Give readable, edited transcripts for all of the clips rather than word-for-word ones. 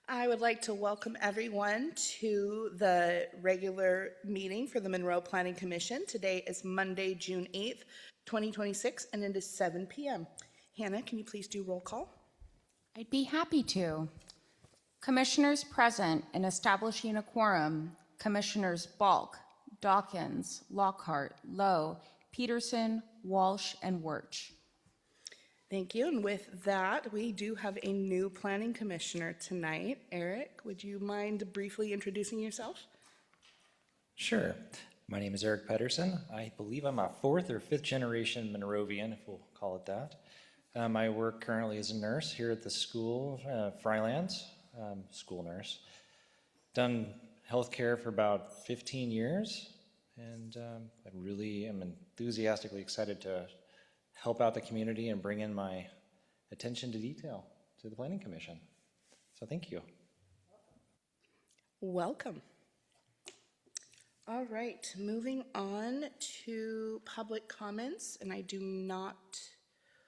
I would like to welcome everyone to the regular meeting for the Monroe Planning Commission. Today is Monday, June 8th, 2026, and it is 7 p.m. Hannah, can you please do roll call? I'd be happy to. Commissioners present and establishing a quorum, Commissioners Balk, Dawkins, Lockhart, Lowe, Peterson, Walsh, and Wirch. Thank you. And with that, we do have a new planning commissioner tonight. Eric, would you mind briefly introducing yourself? Sure. My name is Eric Pedersen. I believe I'm a fourth or fifth generation Monrovian, if we'll call it that. I work currently as a nurse here at the school, Frylands, school nurse. Done healthcare for about 15 years, and I really am enthusiastically excited to help out the community and bring in my attention to detail to the Planning Commission. So thank you. Welcome. All right, moving on to public comments, and I do not,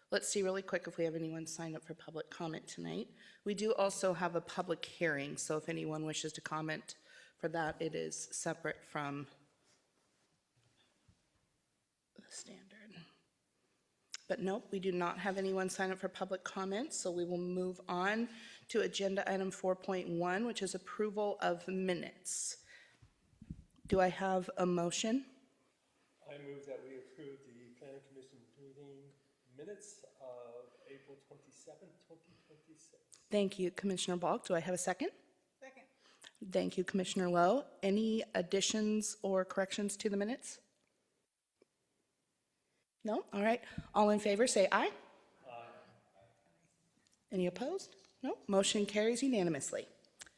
let's see really quick if we have anyone sign up for public comment tonight. We do also have a public hearing, so if anyone wishes to comment for that, it is separate from the standard. But nope, we do not have anyone sign up for public comment, so we will move on to agenda item 4.1, which is approval of minutes. Do I have a motion? I move that we approve the Planning Commission meeting minutes of April 27th, 2026. Thank you, Commissioner Balk. Do I have a second? Second. Thank you, Commissioner Lowe. Any additions or corrections to the minutes? No? All right. All in favor, say aye. Aye. Any opposed? No. Motion carries unanimously.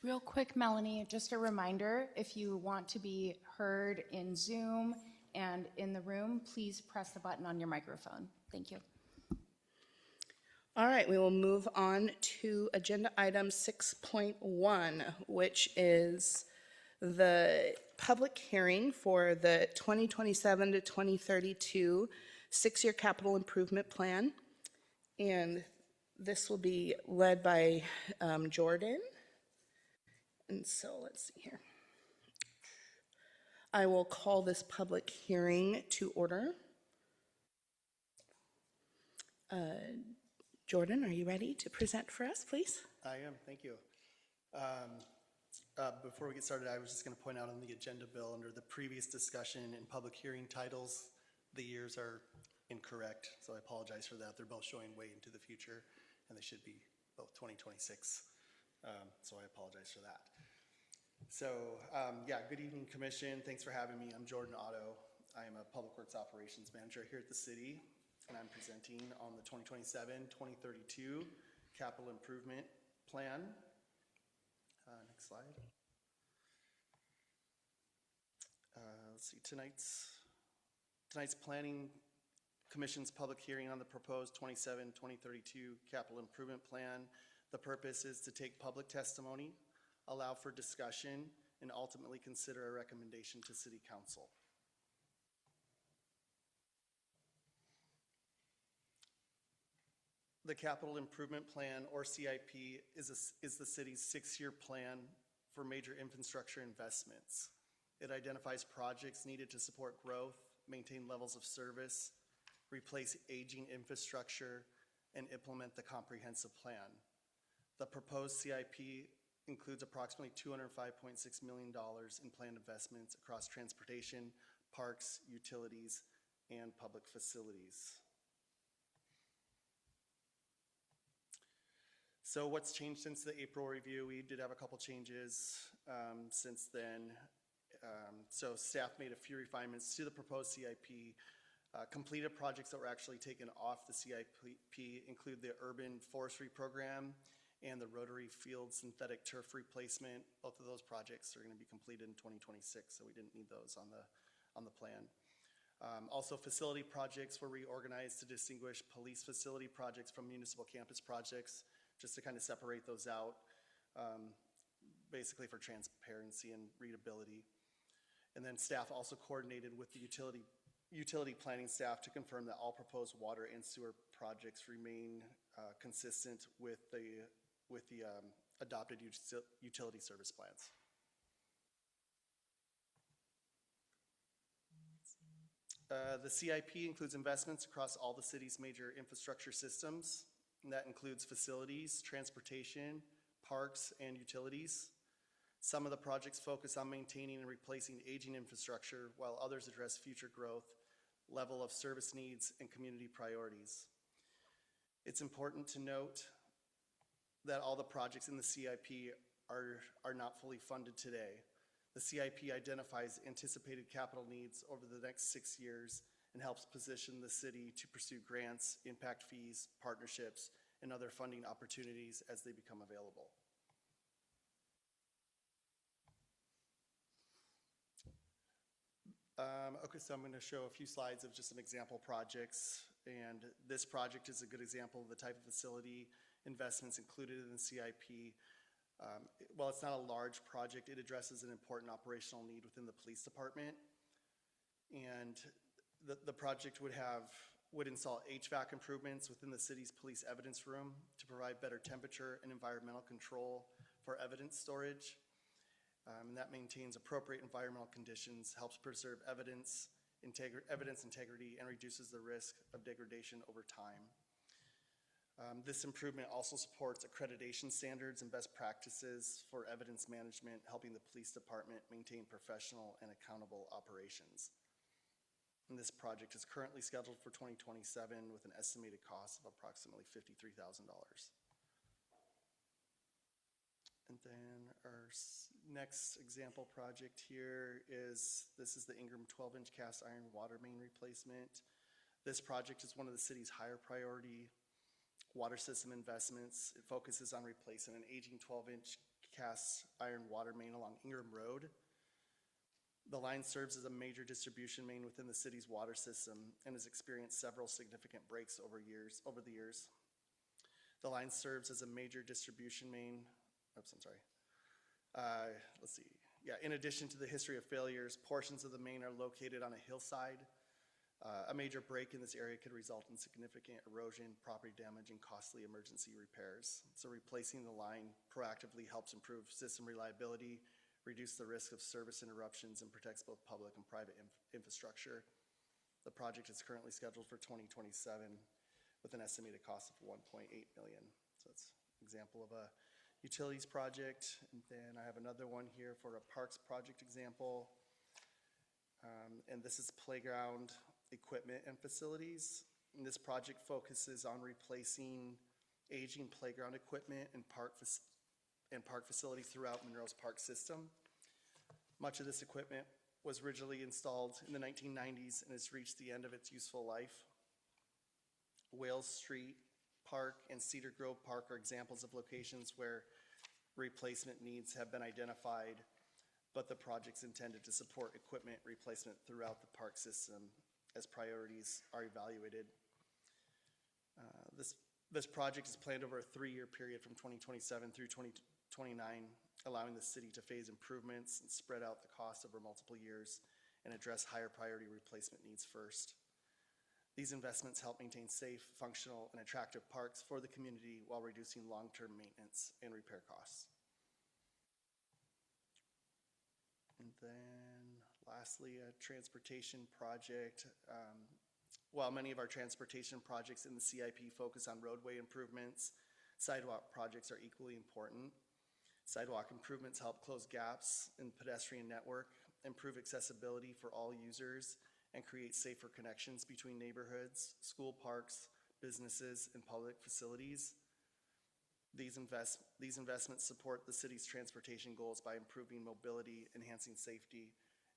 Real quick, Melanie, just a reminder, if you want to be heard in Zoom and in the room, please press the button on your microphone. Thank you. All right, we will move on to agenda item 6.1, which is the public hearing for the 2027 to 2032 six-year capital improvement plan. And this will be led by Jordan. And so let's see here. I will call this public hearing to order. Jordan, are you ready to present for us, please? I am, thank you. Before we get started, I was just going to point out on the agenda bill under the previous discussion and public hearing titles, the years are incorrect, so I apologize for that. They're both showing way into the future, and they should be both 2026, so I apologize for that. So, yeah, good evening, Commission. Thanks for having me. I'm Jordan Ottow. I am a Public Works Operations Manager here at the city, and I'm presenting on the 2027-2032 Capital Improvement Plan. Next slide. Let's see, tonight's Planning Commission's public hearing on the proposed 2032 Capital Improvement Plan. The purpose is to take public testimony, allow for discussion, and ultimately consider a recommendation to City Council. The Capital Improvement Plan, or CIP, is the city's six-year plan for major infrastructure investments. It identifies projects needed to support growth, maintain levels of service, replace aging infrastructure, and implement the comprehensive plan. The proposed CIP includes approximately $205.6 million in planned investments across transportation, parks, utilities, and public facilities. So what's changed since the April review? We did have a couple changes since then. So staff made a few refinements to the proposed CIP. Completed projects that were actually taken off the CIP include the urban forestry program and the rotary field synthetic turf replacement. Both of those projects are going to be completed in 2026, so we didn't need those on the plan. Also, facility projects were reorganized to distinguish police facility projects from municipal campus projects, just to kind of separate those out, basically for transparency and readability. And then staff also coordinated with the utility planning staff to confirm that all proposed water and sewer projects remain consistent with the adopted utility service plans. The CIP includes investments across all the city's major infrastructure systems, and that includes facilities, transportation, parks, and utilities. Some of the projects focus on maintaining and replacing aging infrastructure, while others address future growth, level of service needs, and community priorities. It's important to note that all the projects in the CIP are not fully funded today. The CIP identifies anticipated capital needs over the next 6 years and helps position the city to pursue grants, impact fees, partnerships, and other funding opportunities as they become available. Okay, so I'm going to show a few slides of just some example projects, and this project is a good example of the type of facility investments included in the CIP. While it's not a large project, it addresses an important operational need within the police department, and the project would install HVAC improvements within the city's police evidence room to provide better temperature and environmental control for evidence storage. And that maintains appropriate environmental conditions, helps preserve evidence integrity, and reduces the risk of degradation over time. This improvement also supports accreditation standards and best practices for evidence management, helping the police department maintain professional and accountable operations. And this project is currently scheduled for 2027 with an estimated cost of approximately $53,000. And then our next example project here is, this is the Ingram 12-inch cast iron water main replacement. This project is one of the city's higher priority water system investments. It focuses on replacing an aging 12-inch cast iron water main along Ingram Road. The line serves as a major distribution main within the city's water system and has experienced several significant breaks over the years. The line serves as a major distribution main. Oops, I'm sorry. Let's see. Yeah, in addition to the history of failures, portions of the main are located on a hillside. A major break in this area could result in significant erosion, property damage, and costly emergency repairs. So replacing the line proactively helps improve system reliability, reduce the risk of service interruptions, and protects both public and private infrastructure. The project is currently scheduled for 2027 with an estimated cost of $1.8 million. So it's an example of a utilities project. And then I have another one here for a parks project example. And this is playground equipment and facilities. And this project focuses on replacing aging playground equipment and park facilities throughout Monroe's park system. Much of this equipment was originally installed in the 1990s and has reached the end of its useful life. Wales Street Park and Cedar Grove Park are examples of locations where replacement needs have been identified, but the project's intended to support equipment replacement throughout the park system as priorities are evaluated. This project is planned over a 3-year period from 2027 through 2029, allowing the city to phase improvements and spread out the cost over multiple years and address higher priority replacement needs first. These investments help maintain safe, functional, and attractive parks for the community while reducing long-term maintenance and repair costs. And then lastly, a transportation project. While many of our transportation projects in the CIP focus on roadway improvements, sidewalk projects are equally important. Sidewalk improvements help close gaps in the pedestrian network, improve accessibility for all users, and create safer connections between neighborhoods, school parks, businesses, and public facilities. These investments support the city's transportation goals by improving mobility, enhancing safety,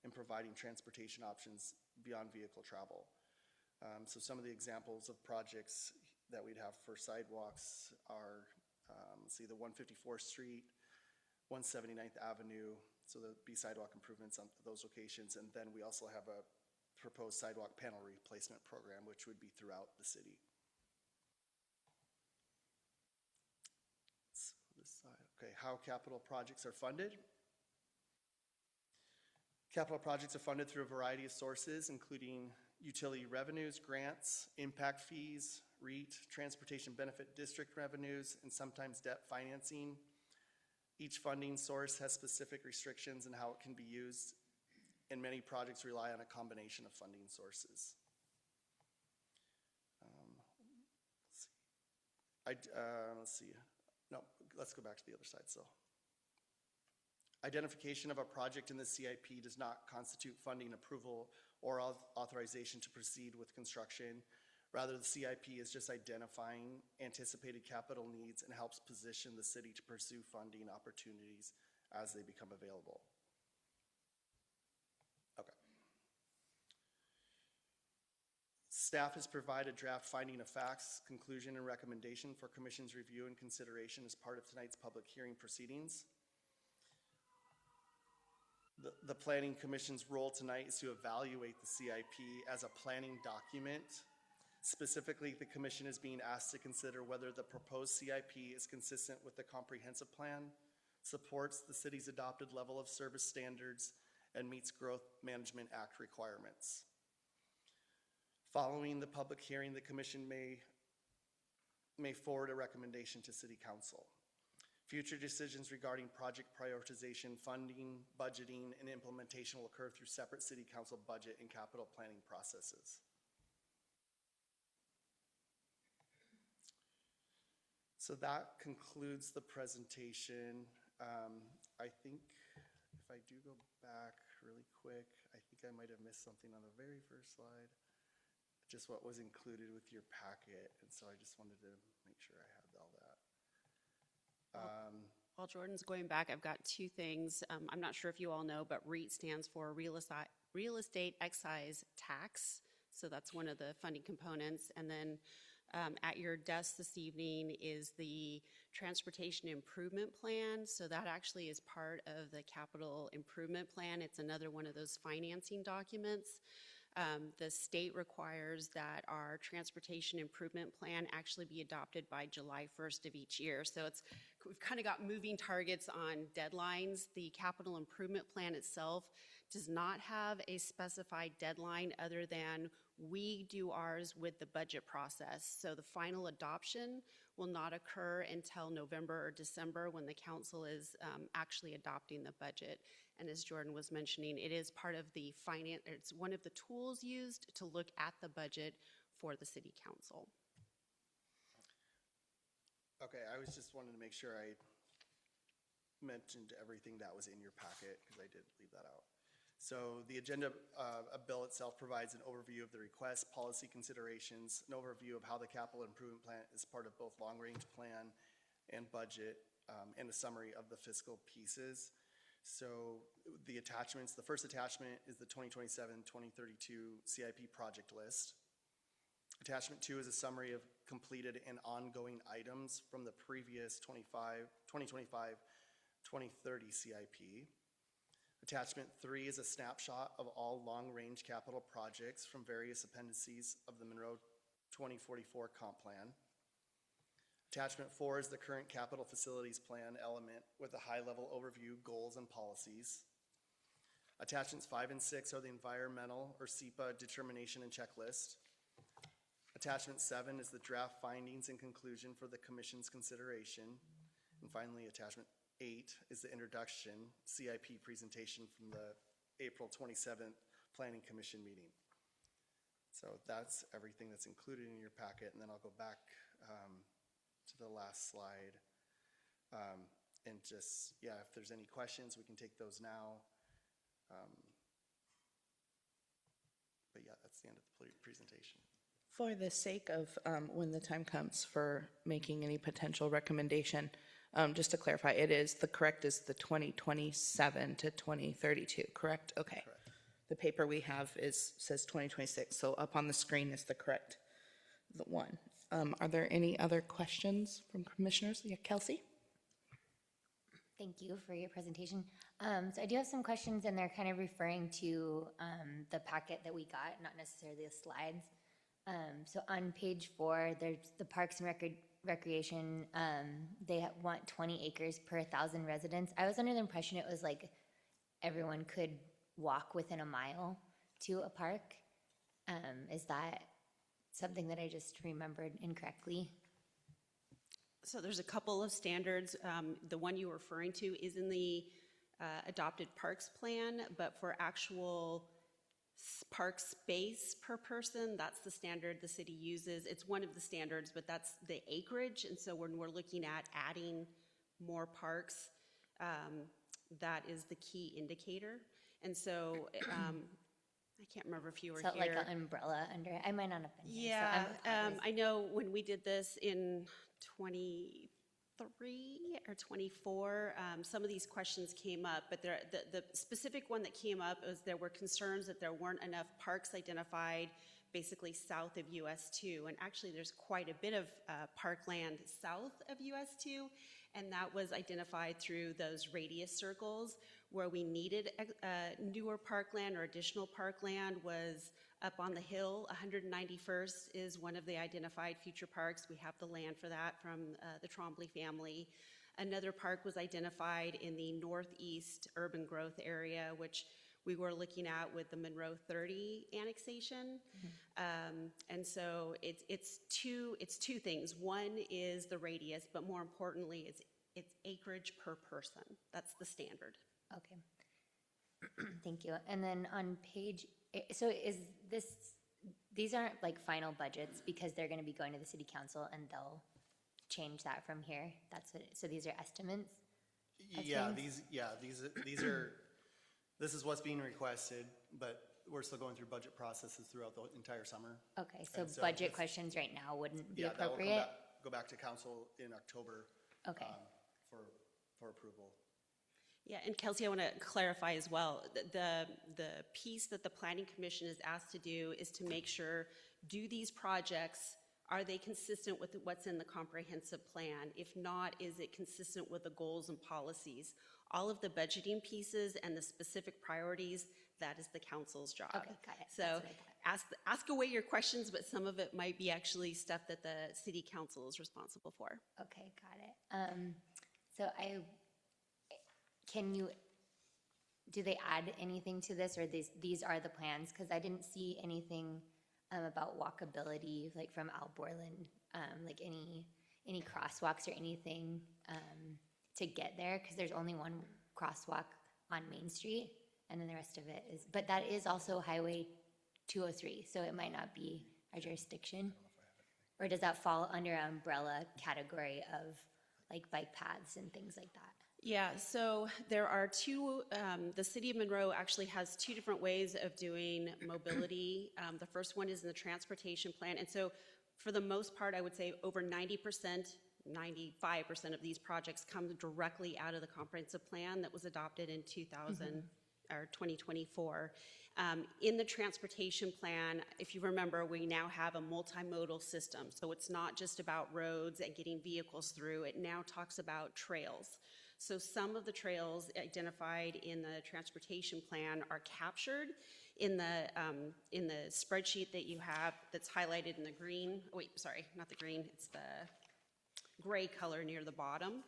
and providing transportation options beyond vehicle travel. So some of the examples of projects that we'd have for sidewalks are, see the 154th Street, 179th Avenue, so there'll be sidewalk improvements on those locations, and then we also have a proposed sidewalk panel replacement program, which would be throughout the city. This side, okay, how capital projects are funded. Capital projects are funded through a variety of sources, including utility revenues, grants, impact fees, REIT, transportation benefit district revenues, and sometimes debt financing. Each funding source has specific restrictions in how it can be used, and many projects rely on a combination of funding sources. Let's see. No, let's go back to the other side still. Identification of a project in the CIP does not constitute funding approval or authorization to proceed with construction. Rather, the CIP is just identifying anticipated capital needs and helps position the city to pursue funding opportunities as they become available. Okay. Staff has provided draft finding of facts, conclusion, and recommendation for Commission's review and consideration as part of tonight's public hearing proceedings. The Planning Commission's role tonight is to evaluate the CIP as a planning document. Specifically, the Commission is being asked to consider whether the proposed CIP is consistent with the comprehensive plan, supports the city's adopted level of service standards, and meets Growth Management Act requirements. Following the public hearing, the Commission may forward a recommendation to City Council. Future decisions regarding project prioritization, funding, budgeting, and implementation will occur through separate City Council budget and capital planning processes. So that concludes the presentation. I think if I do go back really quick, I think I might have missed something on the very first slide. Just what was included with your packet, and so I just wanted to make sure I had all that. While Jordan's going back, I've got two things. I'm not sure if you all know, but REIT stands for Real Estate Excise Tax. So that's one of the funding components. And then at your desk this evening is the Transportation Improvement Plan. So that actually is part of the Capital Improvement Plan. It's another one of those financing documents. The state requires that our transportation improvement plan actually be adopted by July 1st of each year. So we've kind of got moving targets on deadlines. The capital improvement plan itself does not have a specified deadline other than we do ours with the budget process. So the final adoption will not occur until November or December when the council is actually adopting the budget. And as Jordan was mentioning, it is part of the finance, it's one of the tools used to look at the budget for the city council. Okay, I was just wanting to make sure I mentioned everything that was in your packet, because I did leave that out. So the agenda bill itself provides an overview of the request, policy considerations, an overview of how the capital improvement plan is part of both long-range plan and budget, and a summary of the fiscal pieces. So the attachments, the first attachment is the 2027-2032 CIP project list. Attachment 2 is a summary of completed and ongoing items from the previous 2025-2030 CIP. Attachment 3 is a snapshot of all long-range capital projects from various appendices of the Monroe 2044 comp plan. Attachment 4 is the current capital facilities plan element with a high-level overview, goals, and policies. Attachments 5 and 6 are the environmental or SEPA determination and checklist. Attachment 7 is the draft findings and conclusion for the Commission's consideration. And finally, attachment 8 is the introduction CIP presentation from the April 27th Planning Commission meeting. So that's everything that's included in your packet, and then I'll go back to the last slide. And just, yeah, if there's any questions, we can take those now. But yeah, that's the end of the presentation. For the sake of when the time comes for making any potential recommendation, just to clarify, the correct is the 2027 to 2032, correct? Okay. Correct. The paper we have says 2026, so up on the screen is the correct one. Are there any other questions from commissioners? Yeah, Kelsey? Thank you for your presentation. So I do have some questions, and they're kind of referring to the packet that we got, not necessarily the slides. So on page 4, there's the Parks and Recreation. They want 20 acres per 1,000 residents. I was under the impression it was like everyone could walk within a mile to a park. Is that something that I just remembered incorrectly? So there's a couple of standards. The one you were referring to is in the adopted parks plan, but for actual park space per person, that's the standard the city uses. It's one of the standards, but that's the acreage. And so when we're looking at adding more parks, that is the key indicator. And so I can't remember if you were So here. like an umbrella under it. I might not have been here. Yeah, So I'm I know when we did this in 23 or 24, some of these questions came up, but the specific one that came up was there were concerns that there weren't enough parks identified basically south of US 2. And actually there's quite a bit of parkland south of US 2, and that was identified through those radius circles. Where we needed newer parkland or additional parkland was up on the hill. 191st is one of the identified future parks. We have the land for that from the Trombley family. Another park was identified in the northeast urban growth area, which we were looking at with the Monroe 30 annexation. And so it's two things. One is the radius, but more importantly, it's acreage per person. That's the standard. Okay. Thank you. And then on page, so is this, these aren't like final budgets because they're going to be going to the city council and they'll change that from here? That's what, so these are estimates? Yeah, these are, this is what's being requested, but we're still going through budget processes throughout the entire summer. Okay, so And so budget this- questions right now wouldn't be Yeah, that will appropriate? go back to council in October. Okay. For approval. Yeah, and Kelsey, I want to clarify as well. The piece that the Planning Commission is asked to do is to make sure, do these projects, are they consistent with what's in the comprehensive plan? If not, is it consistent with the goals and policies? All of the budgeting pieces and the specific priorities, that is the council's job. Okay, got it. So That's what I thought. ask away your questions, but some of it might be actually stuff that the city council is responsible for. Okay, got it. So do they add anything to this, or these are the plans? Because I didn't see anything about walkability, like from Al Borland, like any crosswalks or anything to get there, because there's only one crosswalk on Main Street, and then the rest of it is, but that is also Highway 203, so it might not be our jurisdiction. Or does that fall under an umbrella category of like bike paths and things like that? Yeah, so there are two, the city of Monroe actually has two different ways of doing mobility. The first one is in the transportation plan. And so for the most part, I would say over 90%, 95% of these projects come directly out of the comprehensive plan that was adopted in 2024. In the transportation plan, if you remember, we now have a multimodal system. So it's not just about roads and getting vehicles through. It now talks about trails. So some of the trails identified in the transportation plan are captured in the spreadsheet that you have that's highlighted in the green. Oh, wait, sorry, not the green. It's the gray color near the bottom.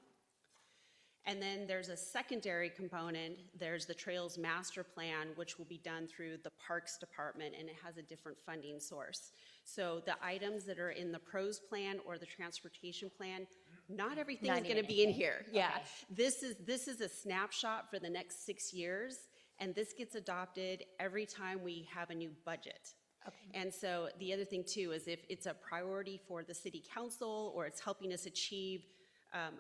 And then there's a secondary component. There's the Trails Master Plan, which will be done through the Parks Department, and it has a different funding source. So the items that are in the PROS plan or the transportation plan, not everything is going to be in here. Yeah, this is a snapshot for the next 6 years, and this gets adopted every time we have a new budget. Okay. And so the other thing too is if it's a priority for the city council or it's helping us achieve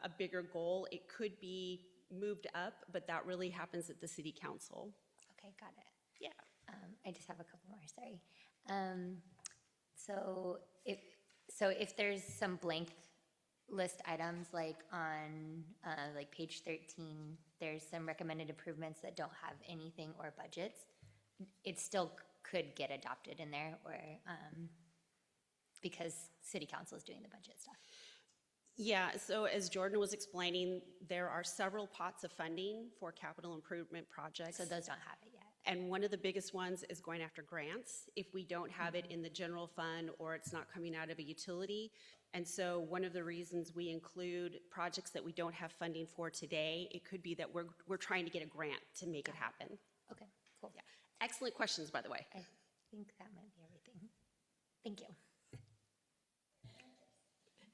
a bigger goal, it could be moved up, but that really happens at the city council. Okay, got it. Yeah. I just have a couple more, sorry. So if there's some blank list items, like on like page 13, there's some recommended improvements that don't have anything or budgets, it still could get adopted in there, or because city council is doing the budget stuff. Yeah, so as Jordan was explaining, there are several pots of funding for capital improvement projects. So those don't have it yet. And one of the biggest ones is going after grants if we don't have it in the general fund or it's not coming out of a utility. And so one of the reasons we include projects that we don't have funding for today, it could be that we're trying to get a grant to make it happen. Okay, cool. Yeah. Excellent questions, by the way. I think that might be everything. Thank you.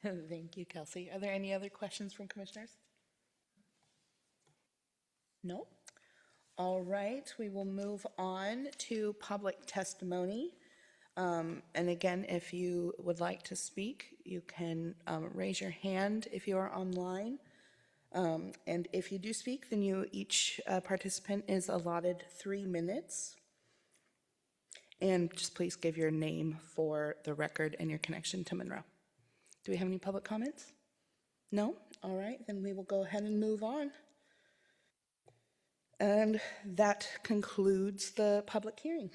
Thank you, Kelsey. Are there any other questions from commissioners? No? All right, we will move on to public testimony. And again, if you would like to speak, you can raise your hand if you are online. And if you do speak, then each participant is allotted 3 minutes. And just please give your name for the record and your connection to Monroe. Do we have any public comments? No? All right, then we will go ahead and move on. And that concludes the public hearing.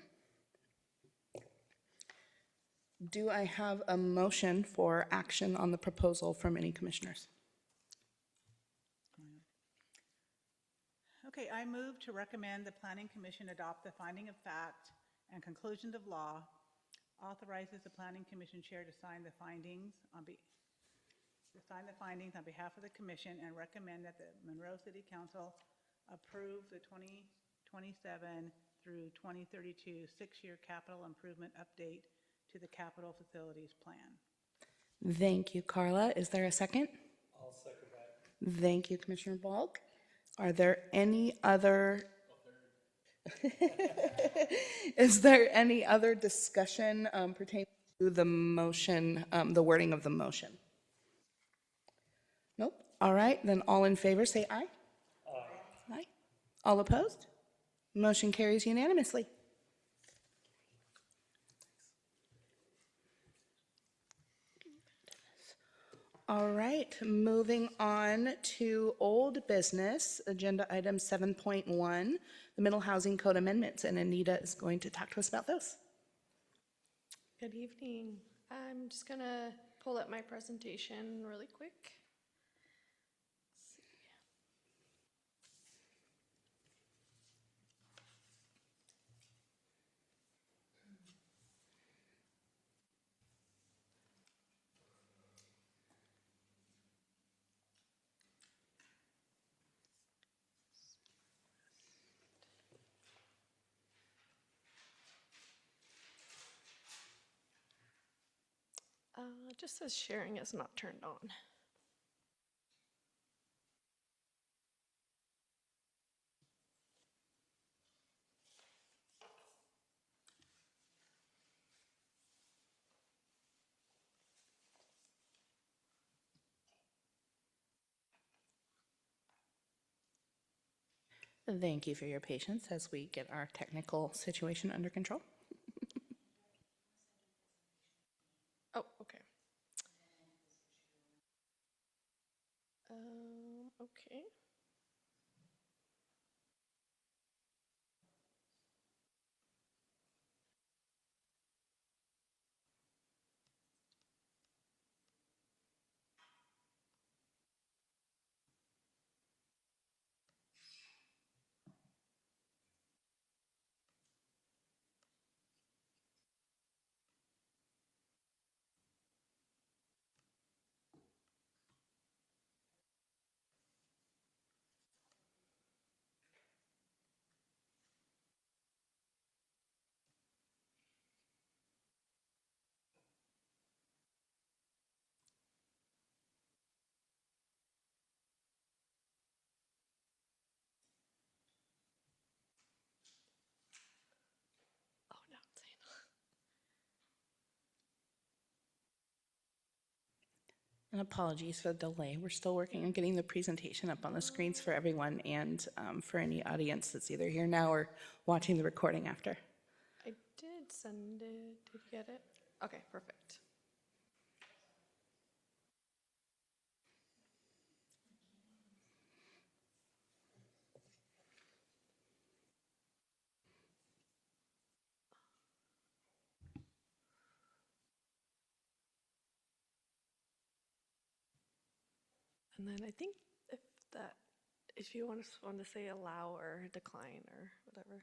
Do I have a motion for action on the proposal from any commissioners? Okay, I move to recommend the Planning Commission adopt the finding of fact and conclusions of law, authorizes the Planning Commission Chair to sign the findings on behalf of the Commission, and recommend that the Monroe City Council approve the 2027 through 2032 6-year capital improvement update to the capital facilities plan. Thank you, Carla. Is there a second? I'll second that. Thank you, Commissioner Balk. Are there any other? Is there any other discussion pertaining to the motion, the wording of the motion? Nope. All right, then all in favor say aye. Aye. Aye. All opposed? Motion carries unanimously. All right, moving on to old business, agenda item 7.1, the Middle Housing Code amendments, and Anita is going to talk to us about those. Good evening. I'm just gonna pull up my presentation really quick. Let's see. It just says sharing is not turned on. Thank you for your patience as we get our technical situation under control. Oh, okay. Okay. Oh, no, it's saying. And apologies for the delay. We're still working on getting the presentation up on the screens for everyone and for any audience that's either here now or watching the recording after. I did send it. Did you get it? Okay, perfect. And then I think if you want to say allow or decline or whatever.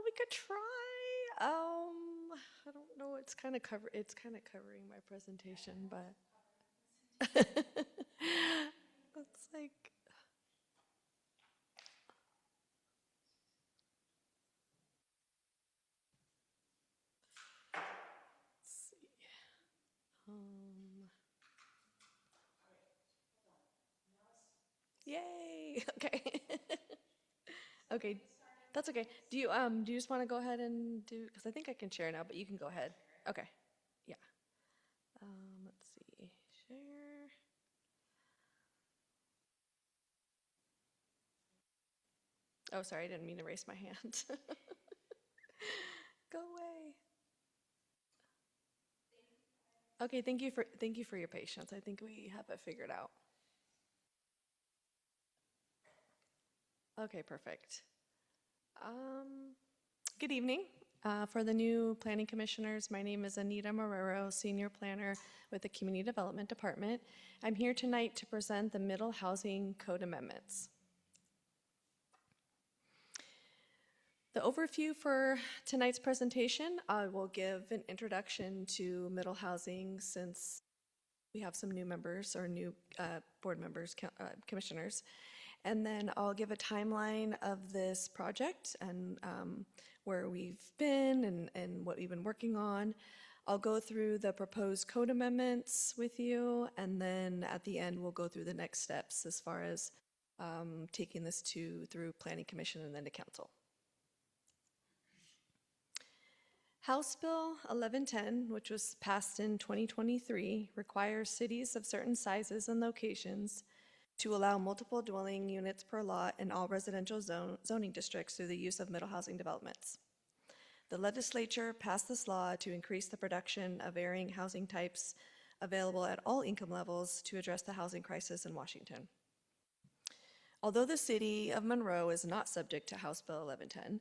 We could try. I don't know. It's kind of covering my presentation, but it's like. Let's see. Yay! Okay. Okay, that's okay. Do you just want to go ahead and do? Because I think I can share now, but you can go ahead. Okay. Yeah. Let's see. Share. Oh, sorry, I didn't mean to raise my hand. Go away. Okay, thank you for your patience. I think we have it figured out. Okay, perfect. Good evening. For the new planning commissioners, my name is Anita Marrero, Senior Planner with the Community Development Department. I'm here tonight to present the Middle Housing Code amendments. The overview for tonight's presentation, I will give an introduction to middle housing since we have some new members or new board members, commissioners. And then I'll give a timeline of this project and where we've been and what we've been working on. I'll go through the proposed code amendments with you, and then at the end we'll go through the next steps as far as taking this through Planning Commission and then to Council. House Bill 1110, which was passed in 2023, requires cities of certain sizes and locations to allow multiple dwelling units per lot in all residential zoning districts through the use of middle housing developments. The legislature passed this law to increase the production of varying housing types available at all income levels to address the housing crisis in Washington. Although the city of Monroe is not subject to House Bill 1110,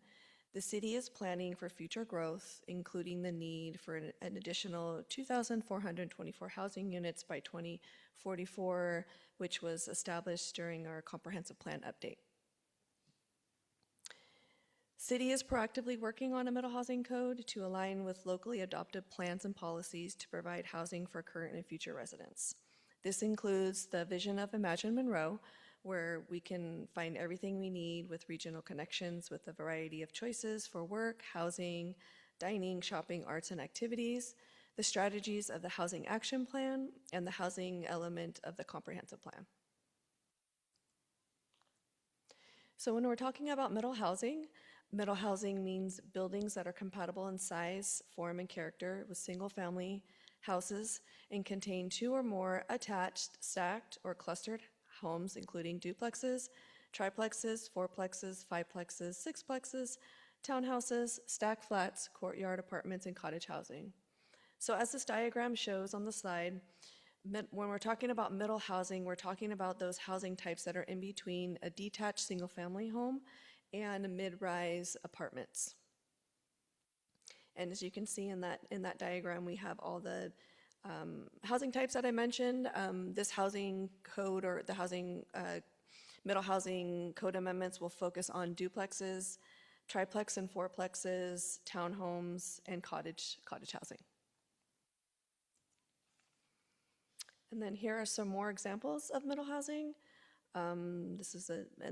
the city is planning for future growth, including the need for an additional 2,424 housing units by 2044, which was established during our comprehensive plan update. City is proactively working on a middle housing code to align with locally adopted plans and policies to provide housing for current and future residents. This includes the vision of Imagine Monroe, where we can find everything we need with regional connections with a variety of choices for work, housing, dining, shopping, arts, and activities, the strategies of the Housing Action Plan, and the housing element of the Comprehensive Plan. So when we're talking about middle housing means buildings that are compatible in size, form, and character with single-family houses and contain 2 or more attached, stacked, or clustered homes, including duplexes, triplexes, fourplexes, fiveplexes, sixplexes, townhouses, stacked flats, courtyard apartments, and cottage housing. So as this diagram shows on the slide, when we're talking about middle housing, we're talking about those housing types that are in between a detached single-family home and mid-rise apartments. And as you can see in that diagram, we have all the housing types that I mentioned. This housing code or the middle housing code amendments will focus on duplexes, triplex and fourplexes, townhomes, and cottage housing. And then here are some more examples of middle housing. And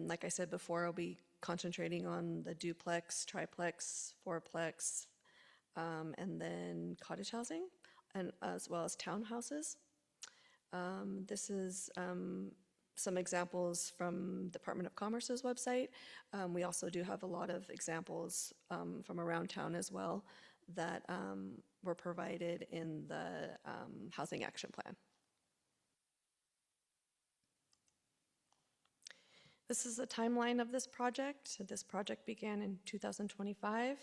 like I said before, I'll be concentrating on the duplex, triplex, fourplex, and then cottage housing, and as well as townhouses. This is some examples from Department of Commerce's website. We also do have a lot of examples from around town as well that were provided in the Housing Action Plan. This is a timeline of this project. This project began in 2025.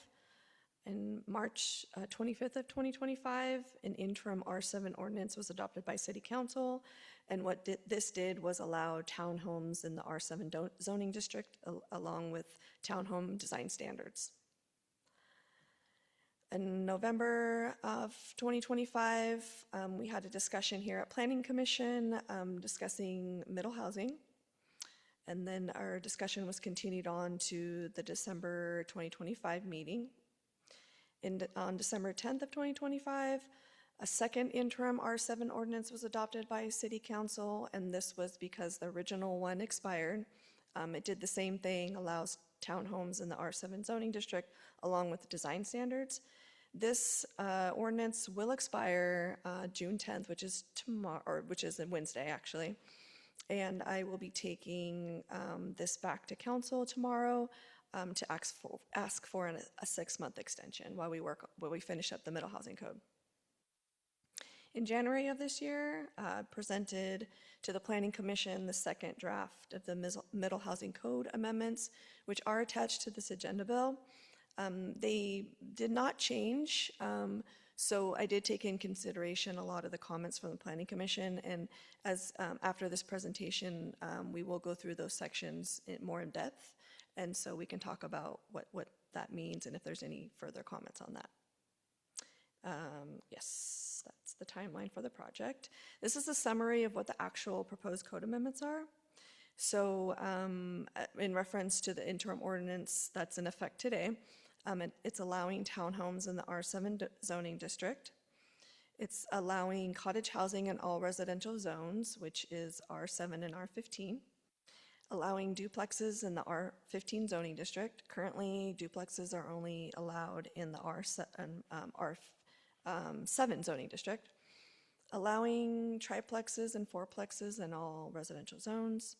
In March 25th of 2025, an interim R7 ordinance was adopted by City Council, and what this did was allow townhomes in the R7 zoning district along with townhome design standards. In November of 2025, we had a discussion here at Planning Commission discussing middle housing. And then our discussion was continued on to the December 2025 meeting. On December 10th of 2025, a second interim R7 ordinance was adopted by City Council, and this was because the original one expired. It did the same thing, allows townhomes in the R7 zoning district along with design standards. This ordinance will expire June 10th, which is tomorrow, or which is a Wednesday actually. And I will be taking this back to council tomorrow to ask for a 6-month extension while we finish up the middle housing code. In January of this year, presented to the Planning Commission the second draft of the middle housing code amendments, which are attached to this agenda bill. They did not change, so I did take in consideration a lot of the comments from the Planning Commission, and as after this presentation, we will go through those sections more in depth, and so we can talk about what that means and if there's any further comments on that. Yes, that's the timeline for the project. This is a summary of what the actual proposed code amendments are. So in reference to the interim ordinance that's in effect today, it's allowing townhomes in the R7 zoning district. It's allowing cottage housing in all residential zones, which is R7 and R15. Allowing duplexes in the R15 zoning district. Currently, duplexes are only allowed in the R7 zoning district. Allowing triplexes and fourplexes in all residential zones.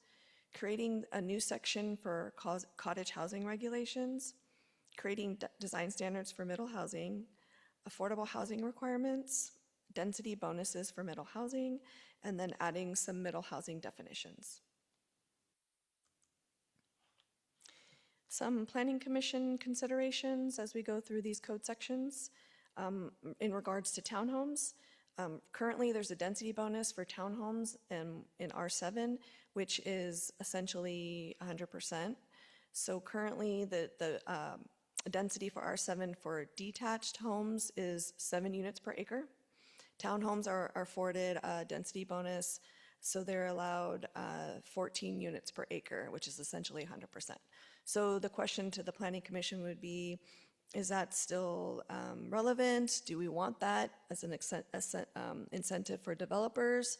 Creating a new section for cottage housing regulations. Creating design standards for middle housing, affordable housing requirements, density bonuses for middle housing, and then adding some middle housing definitions. Some Planning Commission considerations as we go through these code sections. In regards to townhomes, currently there's a density bonus for townhomes in R7, which is essentially 100%. So currently the density for R7 for detached homes is 7 units per acre. Townhomes are afforded a density bonus, so they're allowed 14 units per acre, which is essentially 100%. So the question to the Planning Commission would be, is that still relevant? Do we want that as an incentive for developers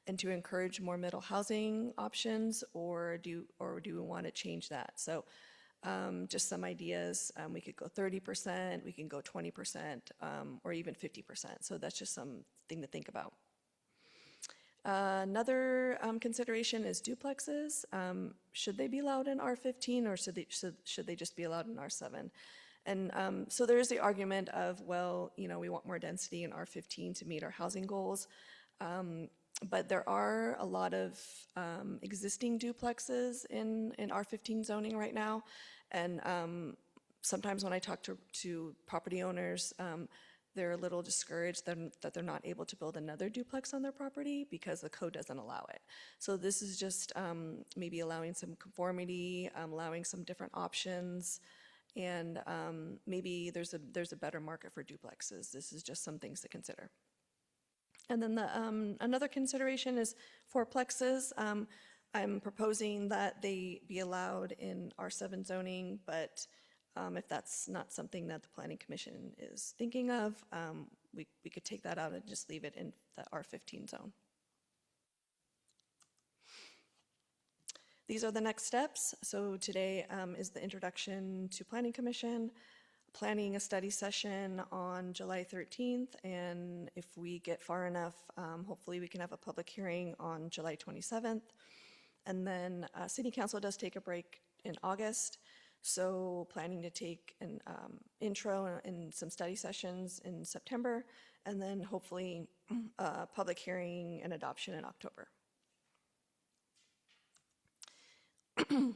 and to encourage more middle housing options, or do we want to change that? So just some ideas. We could go 30%, we can go 20%, or even 50%. So that's just something to think about. Another consideration is duplexes. Should they be allowed in R15, or should they just be allowed in R7? And so there is the argument of, well, we want more density in R15 to meet our housing goals. But there are a lot of existing duplexes in R15 zoning right now. And sometimes when I talk to property owners, they're a little discouraged that they're not able to build another duplex on their property because the code doesn't allow it. So this is just maybe allowing some conformity, allowing some different options, and maybe there's a better market for duplexes. This is just some things to consider. And then another consideration is fourplexes. I'm proposing that they be allowed in R7 zoning, but if that's not something that the Planning Commission is thinking of, we could take that out and just leave it in the R15 zone. These are the next steps. So today is the introduction to Planning Commission, planning a study session on July 13th, and if we get far enough, hopefully we can have a public hearing on July 27th. And then City Council does take a break in August, so planning to take an intro and some study sessions in September, and then hopefully a public hearing and adoption in October.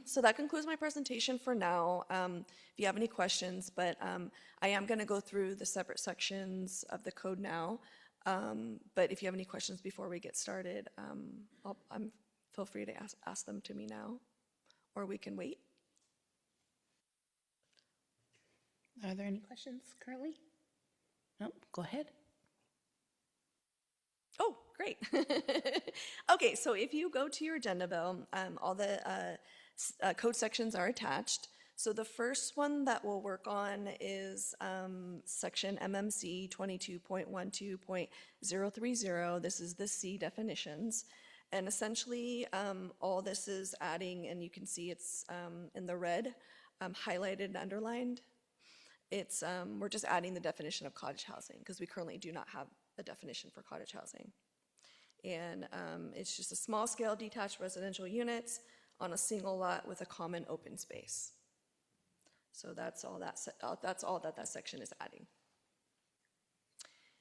So that concludes my presentation for now. If you have any questions, but I am going to go through the separate sections of the code now. But if you have any questions before we get started, feel free to ask them to me now, or we can wait. Are there any questions currently? No, go ahead. Oh, great. Okay, so if you go to your agenda bill, all the code sections are attached. So the first one that we'll work on is section MMC 22.12.030. This is the C definitions. And essentially, all this is adding, and you can see it's in the red, highlighted and underlined. It's, we're just adding the definition of cottage housing because we currently do not have a definition for cottage housing. And it's just a small scale detached residential units on a single lot with a common open space. So that's all that section is adding.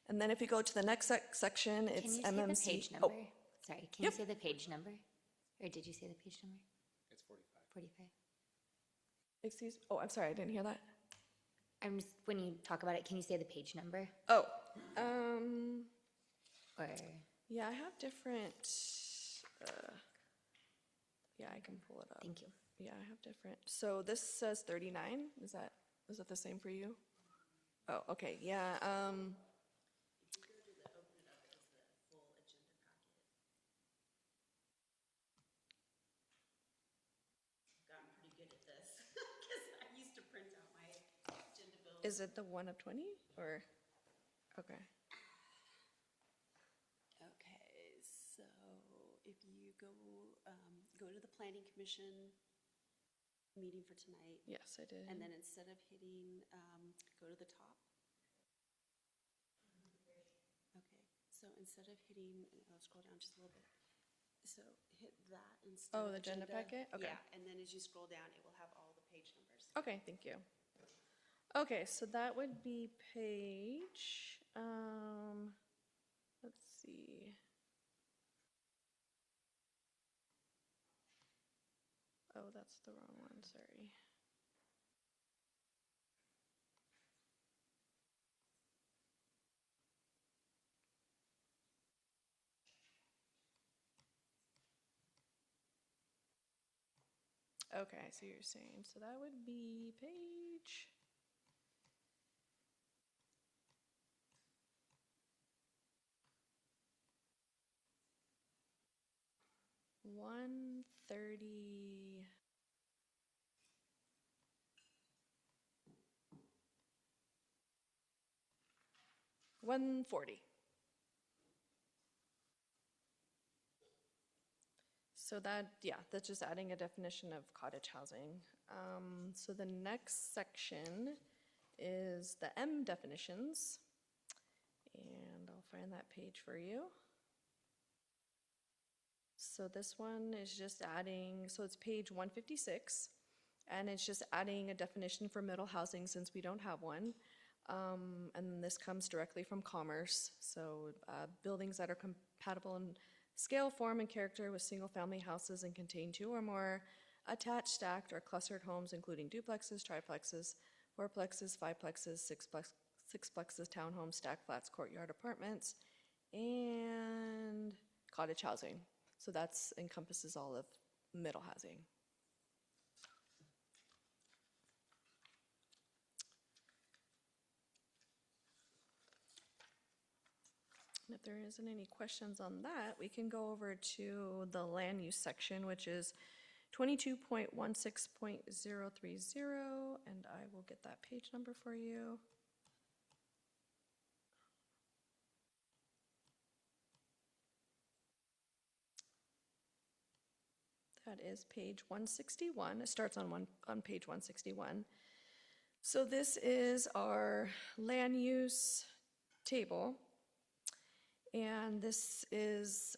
And then if you go to the next section, it's Can you MMC. say the page number? Oh, Sorry, can Yep. you say the page number? Or did you say the page number? It's 45. 45. I'm sorry, I didn't hear that. I'm just, when you talk about it, can you say the page number? Oh, Or, yeah, I have different, yeah, I can pull it up. thank you. Yeah, I have different. So this says 39. Is that the same for you? Oh, okay. Yeah. Gotten pretty good at this because I used to print out my agenda bills. Is it the 1 of 20 or? Okay. Okay, so if you go to the planning commission meeting for tonight, Yes, I did. and then instead of hitting, go to the top. Okay, so instead of hitting, I'll scroll down just a little bit. So hit that instead Oh, of the agenda packet? Okay. Yeah, and then as you scroll down, it will have all the page numbers. Okay, thank you. Okay, so that would be page, let's see. Oh, that's the wrong one, sorry. Okay, I see what you're saying. So that would be page. $130. 140. So that, yeah, that's just adding a definition of cottage housing. So the next section is the M definitions. And I'll find that page for you. So this one is just adding, so it's page 156, and it's just adding a definition for middle housing since we don't have one. And this comes directly from Commerce. So buildings that are compatible in scale, form, and character with single-family houses and contain 2 or more attached, stacked, or clustered homes, including duplexes, triplexes, fourplexes, fiveplexes, sixplexes, townhomes, stacked flats, courtyard apartments, and cottage housing. So that encompasses all of middle housing. And if there isn't any questions on that, we can go over to the land use section, which is 22.16.030, and I will get that page number for you. That is page 161. It starts on page 161. So this is our land use table. And this is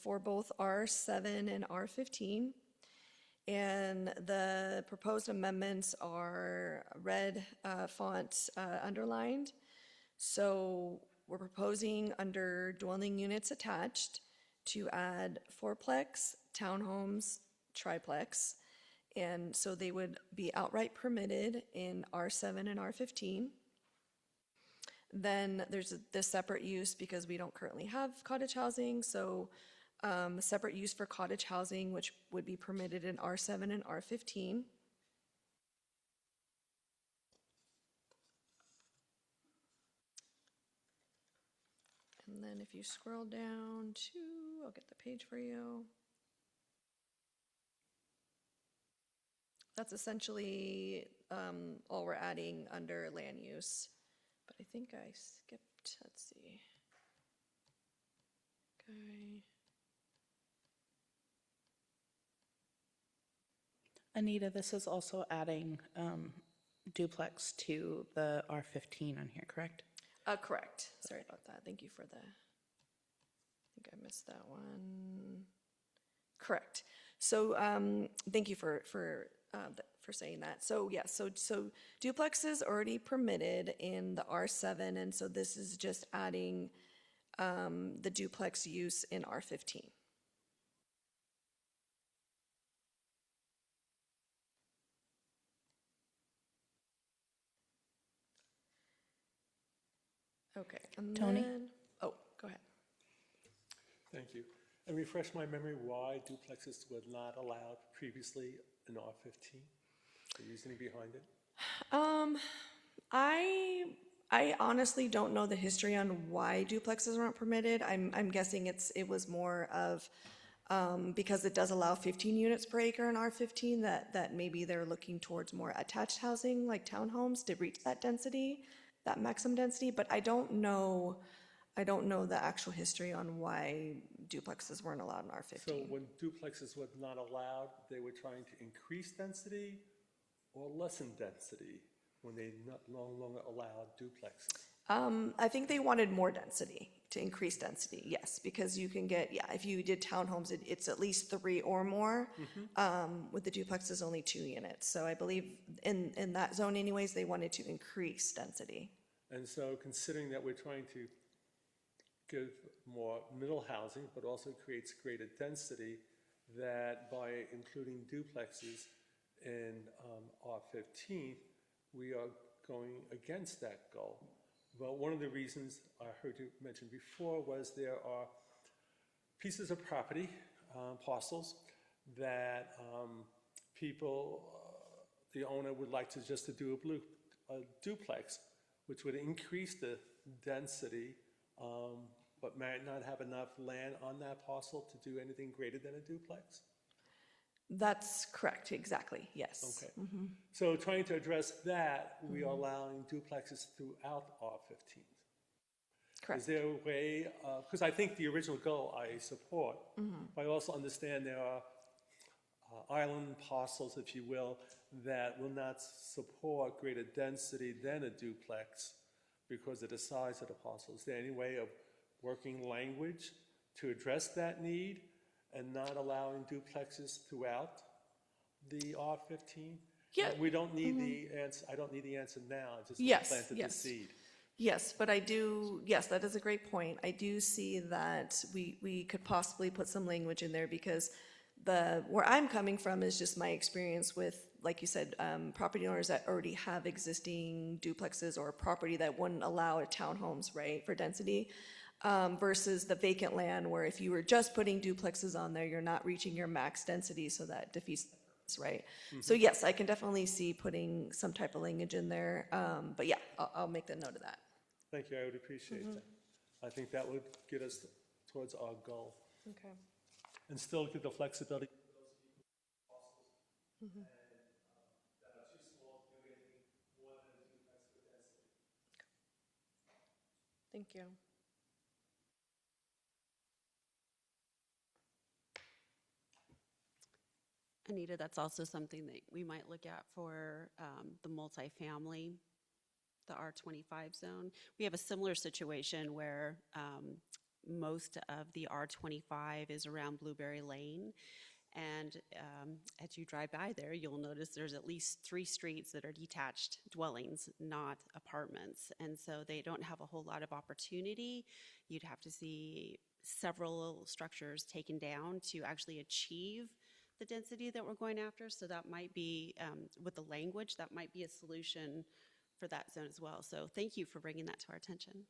for both R7 and R15. And the proposed amendments are red font underlined. So we're proposing under dwelling units attached to add fourplex, townhomes, triplex. And so they would be outright permitted in R7 and R15. Then there's this separate use because we don't currently have cottage housing. So a separate use for cottage housing, which would be permitted in R7 and R15. And then if you scroll down to, I'll get the page for you. That's essentially all we're adding under land use. But I think I skipped, let's see. Okay. Anita, this is also adding duplex to the R15 on here, correct? Correct. Sorry about that. Thank you for the, I think I missed that one. Correct. So thank you for saying that. So yeah, so duplex is already permitted in the R7, and so this is just adding the duplex use in R15. Okay, and Tony? then, oh, go ahead. Thank you. And refresh my memory why duplexes were not allowed previously in R15? The reasoning behind it? I honestly don't know the history on why duplexes weren't permitted. I'm guessing it was more of because it does allow 15 units per acre in R15 that maybe they're looking towards more attached housing like townhomes to reach that density, that maximum density. But I don't know the actual history on why duplexes weren't allowed in R15. So when duplexes were not allowed, they were trying to increase density or lessen density when they no longer allowed duplexes? I think they wanted more density, to increase density, yes, because you can get, yeah, if you did townhomes, it's at least 3 or more. With the duplexes, only 2 units. So I believe in that zone anyways, they wanted to increase density. And so considering that we're trying to give more middle housing, but also creates greater density, that by including duplexes in R15, we are going against that goal. But one of the reasons I heard you mention before was there are pieces of property, parcels, that people, the owner would like to just to do a duplex, which would increase the density, but might not have enough land on that parcel to do anything greater than a duplex? That's correct, exactly, yes. Okay. So trying to address that, we are allowing duplexes throughout R15. Correct. Is there a way, because I think the original goal I support, but I also understand there are island parcels, if you will, that will not support greater density than a duplex because of the size of the parcel. Is there any way of working language to address that need and not allowing duplexes throughout the R15? Yeah. We don't need the answer. I don't need the answer now. I just Yes, planted yes. the seed. Yes, but I do, yes, that is a great point. I do see that we could possibly put some language in there because where I'm coming from is just my experience with, like you said, property owners that already have existing duplexes or property that wouldn't allow townhomes, right, for density, versus the vacant land where if you were just putting duplexes on there, you're not reaching your max density, so that defeats the purpose, right? So yes, I can definitely see putting some type of language in there, but yeah, I'll make the note of that. Thank you. I would appreciate that. I think that would get us towards our goal. Okay. And still give the flexibility for those people who have parcels that are too small to do anything more than a duplex for density. Thank you. Anita, that's also something that we might look at for the multifamily, the R25 zone. We have a similar situation where most of the R25 is around Blueberry Lane. And as you drive by there, you'll notice there's at least 3 streets that are detached dwellings, not apartments. And so they don't have a whole lot of opportunity. You'd have to see several structures taken down to actually achieve the density that we're going after. So that might be, with the language, that might be a solution for that zone as well. So thank you for bringing that to our attention.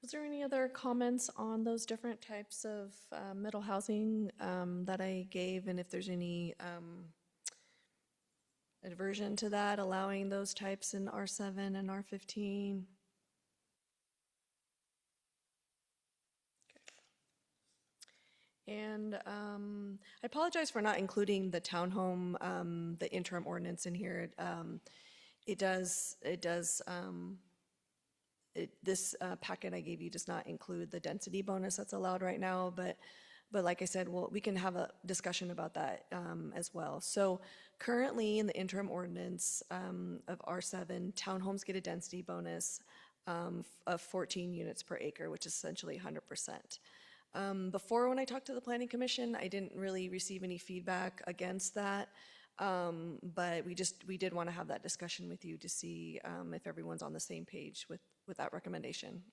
Was there any other comments on those different types of middle housing that I gave, and if there's any aversion to that, allowing those types in R7 and R15? And I apologize for not including the townhome, the interim ordinance in here. This packet I gave you does not include the density bonus that's allowed right now, but like I said, we can have a discussion about that as well. So currently in the interim ordinance of R7, townhomes get a density bonus of 14 units per acre, which is essentially 100%. Before, when I talked to the Planning Commission, I didn't really receive any feedback against that. But we did want to have that discussion with you to see if everyone's on the same page with that recommendation.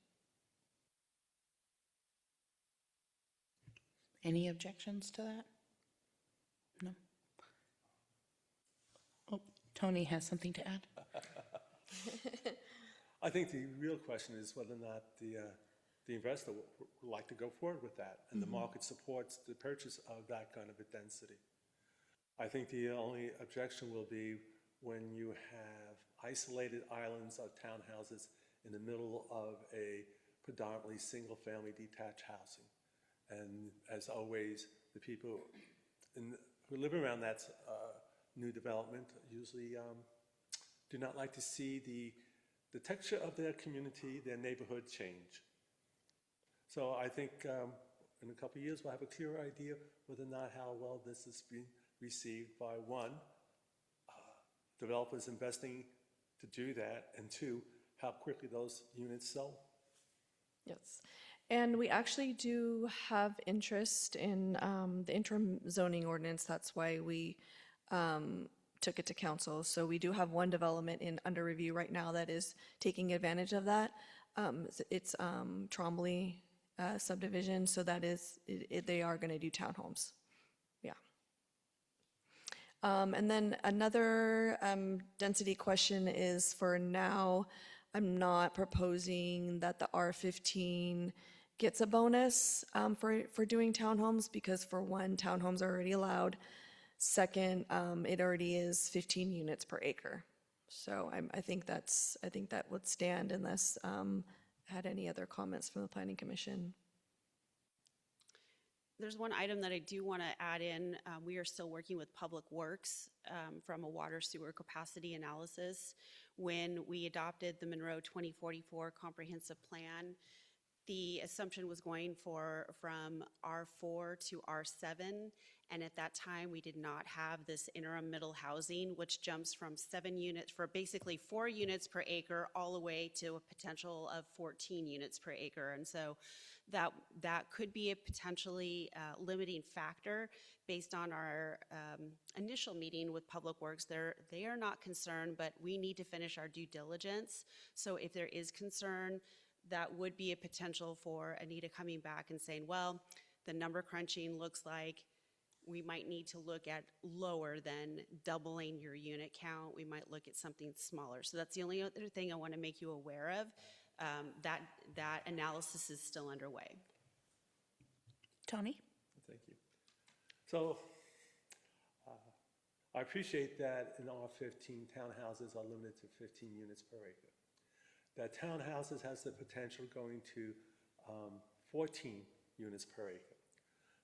Any objections to that? No? Oh, Tony has something to add. I think the real question is whether or not the investor would like to go forward with that, and the market supports the purchase of that kind of a density. I think the only objection will be when you have isolated islands of townhouses in the middle of a predominantly single-family detached housing. And as always, the people who live around that new development usually do not like to see the texture of their community, their neighborhood change. So I think in a couple of years, we'll have a clearer idea whether or not how well this is being received by one, developers investing to do that, and two, how quickly those units sell. Yes. And we actually do have interest in the interim zoning ordinance. That's why we took it to council. So we do have one development under review right now that is taking advantage of that. It's Trombley subdivision, so that is, they are going to do townhomes. Yeah. And then another density question is, for now, I'm not proposing that the R15 gets a bonus for doing townhomes, because for one, townhomes are already allowed. Second, it already is 15 units per acre. So I think that would stand unless had any other comments from the Planning Commission. There's one item that I do want to add in. We are still working with Public Works from a water sewer capacity analysis. When we adopted the Monroe 2044 comprehensive plan, the assumption was going from R4 to R7, and at that time we did not have this interim middle housing, which jumps from 7 units for basically 4 units per acre all the way to a potential of 14 units per acre. And so that could be a potentially limiting factor. Based on our initial meeting with Public Works, they are not concerned, but we need to finish our due diligence. So if there is concern, that would be a potential for Anita coming back and saying, well, the number crunching looks like we might need to look at lower than doubling your unit count. We might look at something smaller. So that's the only other thing I want to make you aware of. That analysis is still underway. Tony? Thank you. So I appreciate that in R15, townhouses are limited to 15 units per acre. That townhouses has the potential going to 14 units per acre.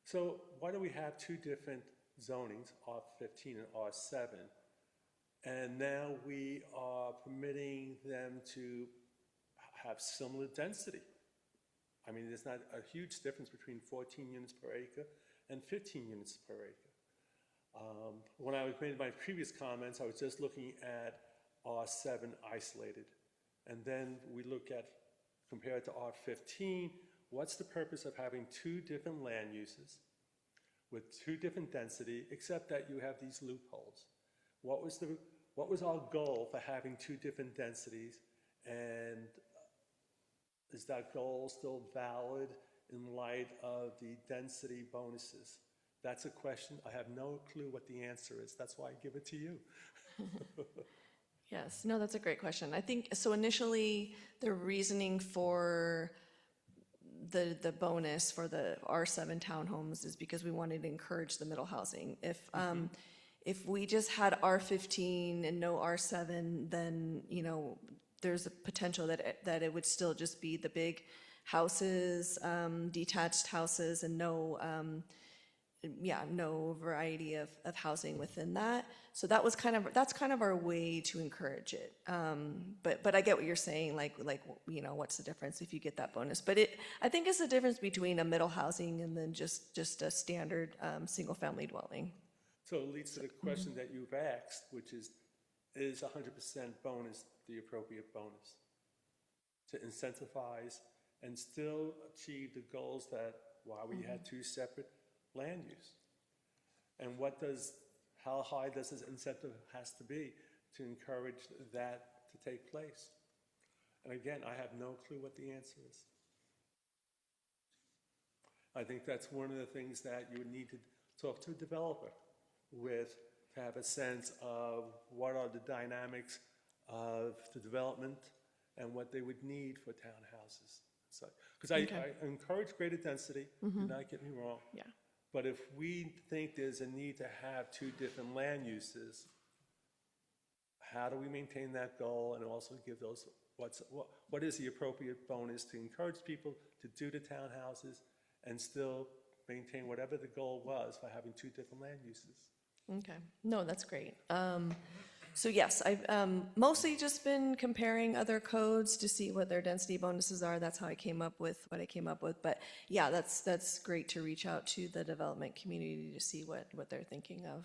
So why do we have two different zonings, R15 and R7, and now we are permitting them to have similar density? I mean, there's not a huge difference between 14 units per acre and 15 units per acre. When I made my previous comments, I was just looking at R7 isolated. And then we look at, compared to R15, what's the purpose of having two different land uses with two different density, except that you have these loopholes? What was our goal for having two different densities, and is that goal still valid in light of the density bonuses? That's a question. I have no clue what the answer is. That's why I give it to you. Yes, no, that's a great question. I think, so initially, the reasoning for the bonus for the R7 townhomes is because we wanted to encourage the middle housing. If we just had R15 and no R7, then, you know, there's a potential that it would still just be the big houses, detached houses, and no yeah, no variety of housing within that. So that's kind of our way to encourage it. But I get what you're saying, like, what's the difference if you get that bonus? But I think it's the difference between a middle housing and then just a standard, single-family dwelling. So it leads to the question that you've asked, which is 100% bonus the appropriate bonus to incentivize and still achieve the goals that why we had two separate land use? And how high does this incentive has to be to encourage that to take place? And again, I have no clue what the answer is. I think that's one of the things that you would need to talk to a developer with, to have a sense of what are the dynamics of the development and what they would need for townhouses. So, because I encourage greater density, do not get me wrong. Yeah. But if we think there's a need to have two different land uses, how do we maintain that goal and also give those, what is the appropriate bonus to encourage people to do the townhouses and still maintain whatever the goal was for having two different land uses? Okay. No, that's great. So yes, I've mostly just been comparing other codes to see what their density bonuses are. That's how I came up with what I came up with. But yeah, that's great to reach out to the development community to see what they're thinking of.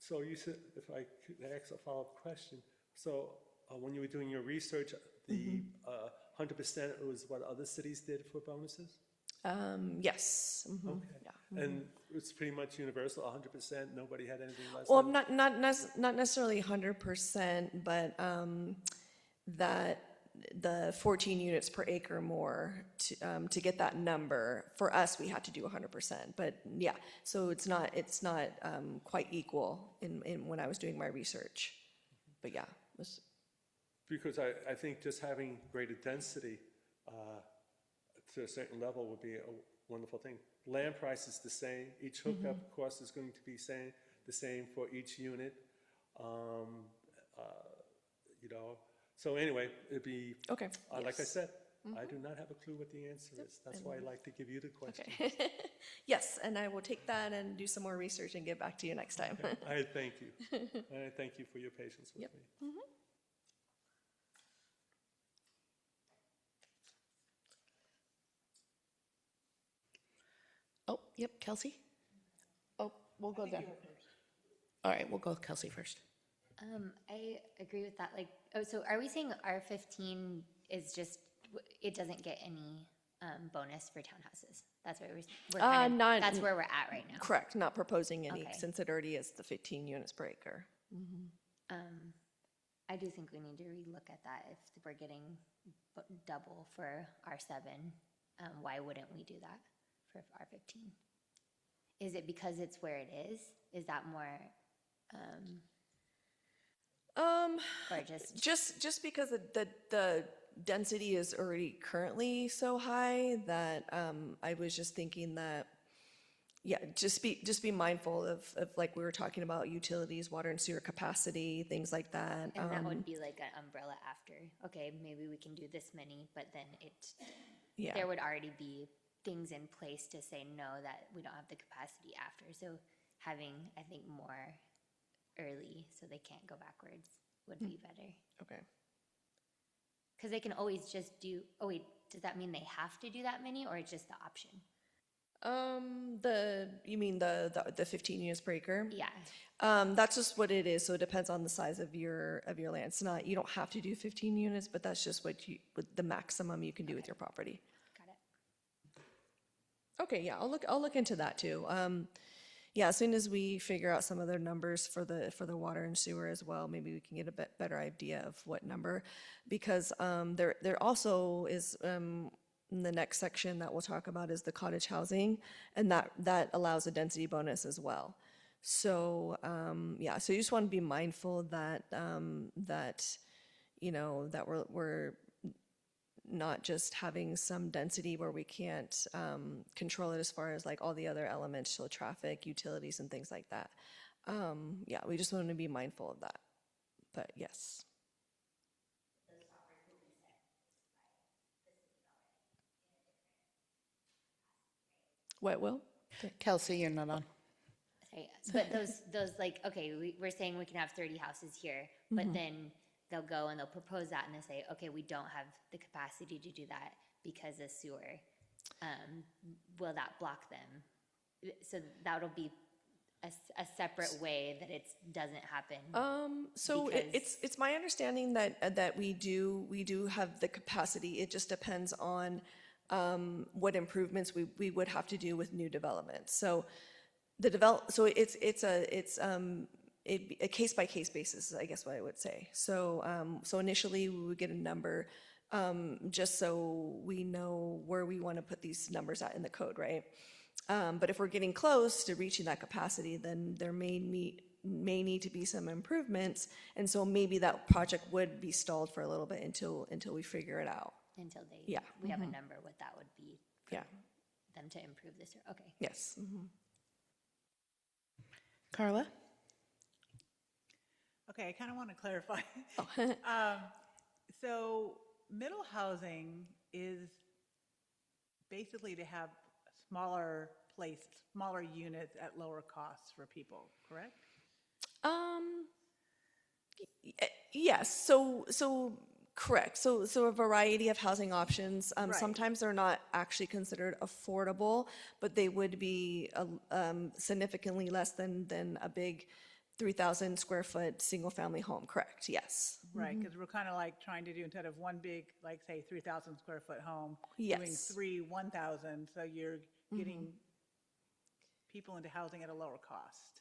So you said, if I could ask a follow-up question, so when you were doing your research, the 100% was what other cities did for bonuses? Yes. Okay. Yeah. And it's pretty much universal, 100%, nobody had anything less Well, than? not necessarily 100%, but that the 14 units per acre more to get that number. For us, we had to do 100%. But yeah, so it's not quite equal in when I was doing my research. But yeah. Because I think just having greater density to a certain level would be a wonderful thing. Land price is the same. Each hookup cost is going to be the same for each unit. So anyway, it'd be, Okay. like I said, I do not have a clue what the answer is. That's why I like to give you the question. Okay. Yes, and I will take that and do some more research and get back to you next time. I thank you. And I thank you for your patience with me. Oh, yep, Kelsey? Oh, we'll go there. All right, we'll go with Kelsey first. I agree with that. Like, so are we saying R15 is just, it doesn't get any bonus for townhouses? That's what we're kind of, that's where we're at right now. Correct, not proposing any, Okay. since it already is the 15 units per acre. I do think we need to relook at that. If we're getting double for R7, why wouldn't we do that for R15? Is it because it's where it is? Is that more, or Just because the density is already currently so high that I was just thinking that, yeah, just be mindful of like we were talking about utilities, water and sewer capacity, things like that. and that would be like an umbrella after. Okay, maybe we can do this many, but then Yeah. there would already be things in place to say no, that we don't have the capacity after. So having, I think, more early so they can't go backwards would be better. Okay. Because they can always just do, oh wait, does that mean they have to do that many, or it's just the option? You mean the 15 units per acre? Yeah. That's just what it is. So it depends on the size of your land. It's not, you don't have to do 15 units, but that's just what the maximum you can do with your property. Got it. Okay, yeah, I'll look into that too. Yeah, as soon as we figure out some of the numbers for the water and sewer as well, maybe we can get a bit better idea of what number, because there also is in the next section that we'll talk about is the cottage housing, and that allows a density bonus as well. So yeah, so you just want to be mindful that that we're not just having some density where we can't control it as far as like all the other elements, so traffic, utilities, and things like that. Yeah, we just want to be mindful of that. But yes. What will? Kelsey, you're not on. Sorry, but those like, okay, we're saying we can have 30 houses here, but then they'll go and they'll propose that and they say, okay, we don't have the capacity to do that because of sewer. Will that block them? So that'll be a separate way that it doesn't happen. So because- it's my understanding that we do have the capacity. It just depends on what improvements we would have to do with new developments. So it's a case by case basis, I guess what I would say. So initially we would get a number just so we know where we want to put these numbers at in the code, right? But if we're getting close to reaching that capacity, then there may need to be some improvements, and so maybe that project would be stalled for a little bit until we figure it out. Until Yeah. we have a number, what that would be for Yeah. them to improve this, okay. Yes. Carla? Okay, I kind of want to clarify. So middle housing is basically to have smaller units at lower costs for people, correct? Yes. So correct. So a variety of housing options. Right. Sometimes they're not actually considered affordable, but they would be significantly less than a big 3,000 square foot single family home. Correct. Yes. Right, because we're kind of like trying to do, instead of one big, like say 3,000 square foot home, doing Yes. 1,000, so you're getting people into housing at a lower cost.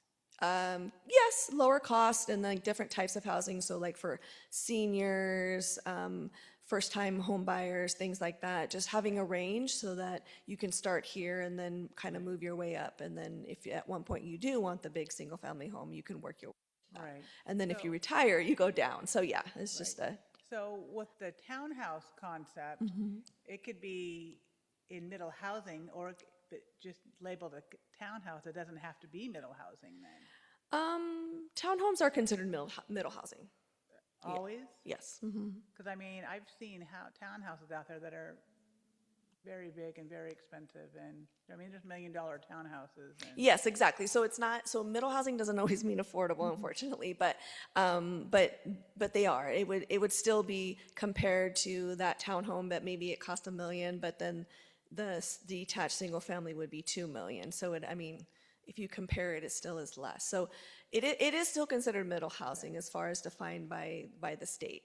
Yes, lower cost and like different types of housing. So like for seniors, first time home buyers, things like that, just having a range so that you can start here and then kind of move your way up. And then if at one point you do want the big single family home, you can work your way up. Right. And then if you retire, you go down. So yeah, it's just a, So with the townhouse concept, it could be in middle housing or just labeled a townhouse. It doesn't have to be middle housing then. townhomes are considered middle housing. Always? Yes. Because I mean, I've seen townhouses out there that are very big and very expensive, and I mean, there's $1 million townhouses. And Yes, exactly. So it's not, so middle housing doesn't always mean affordable, unfortunately, but they are. It would still be compared to that townhome that maybe it cost $1 million, but then the detached single family would be $2 million. So I mean, if you compare it, it still is less. So it is still considered middle housing as far as defined by the state.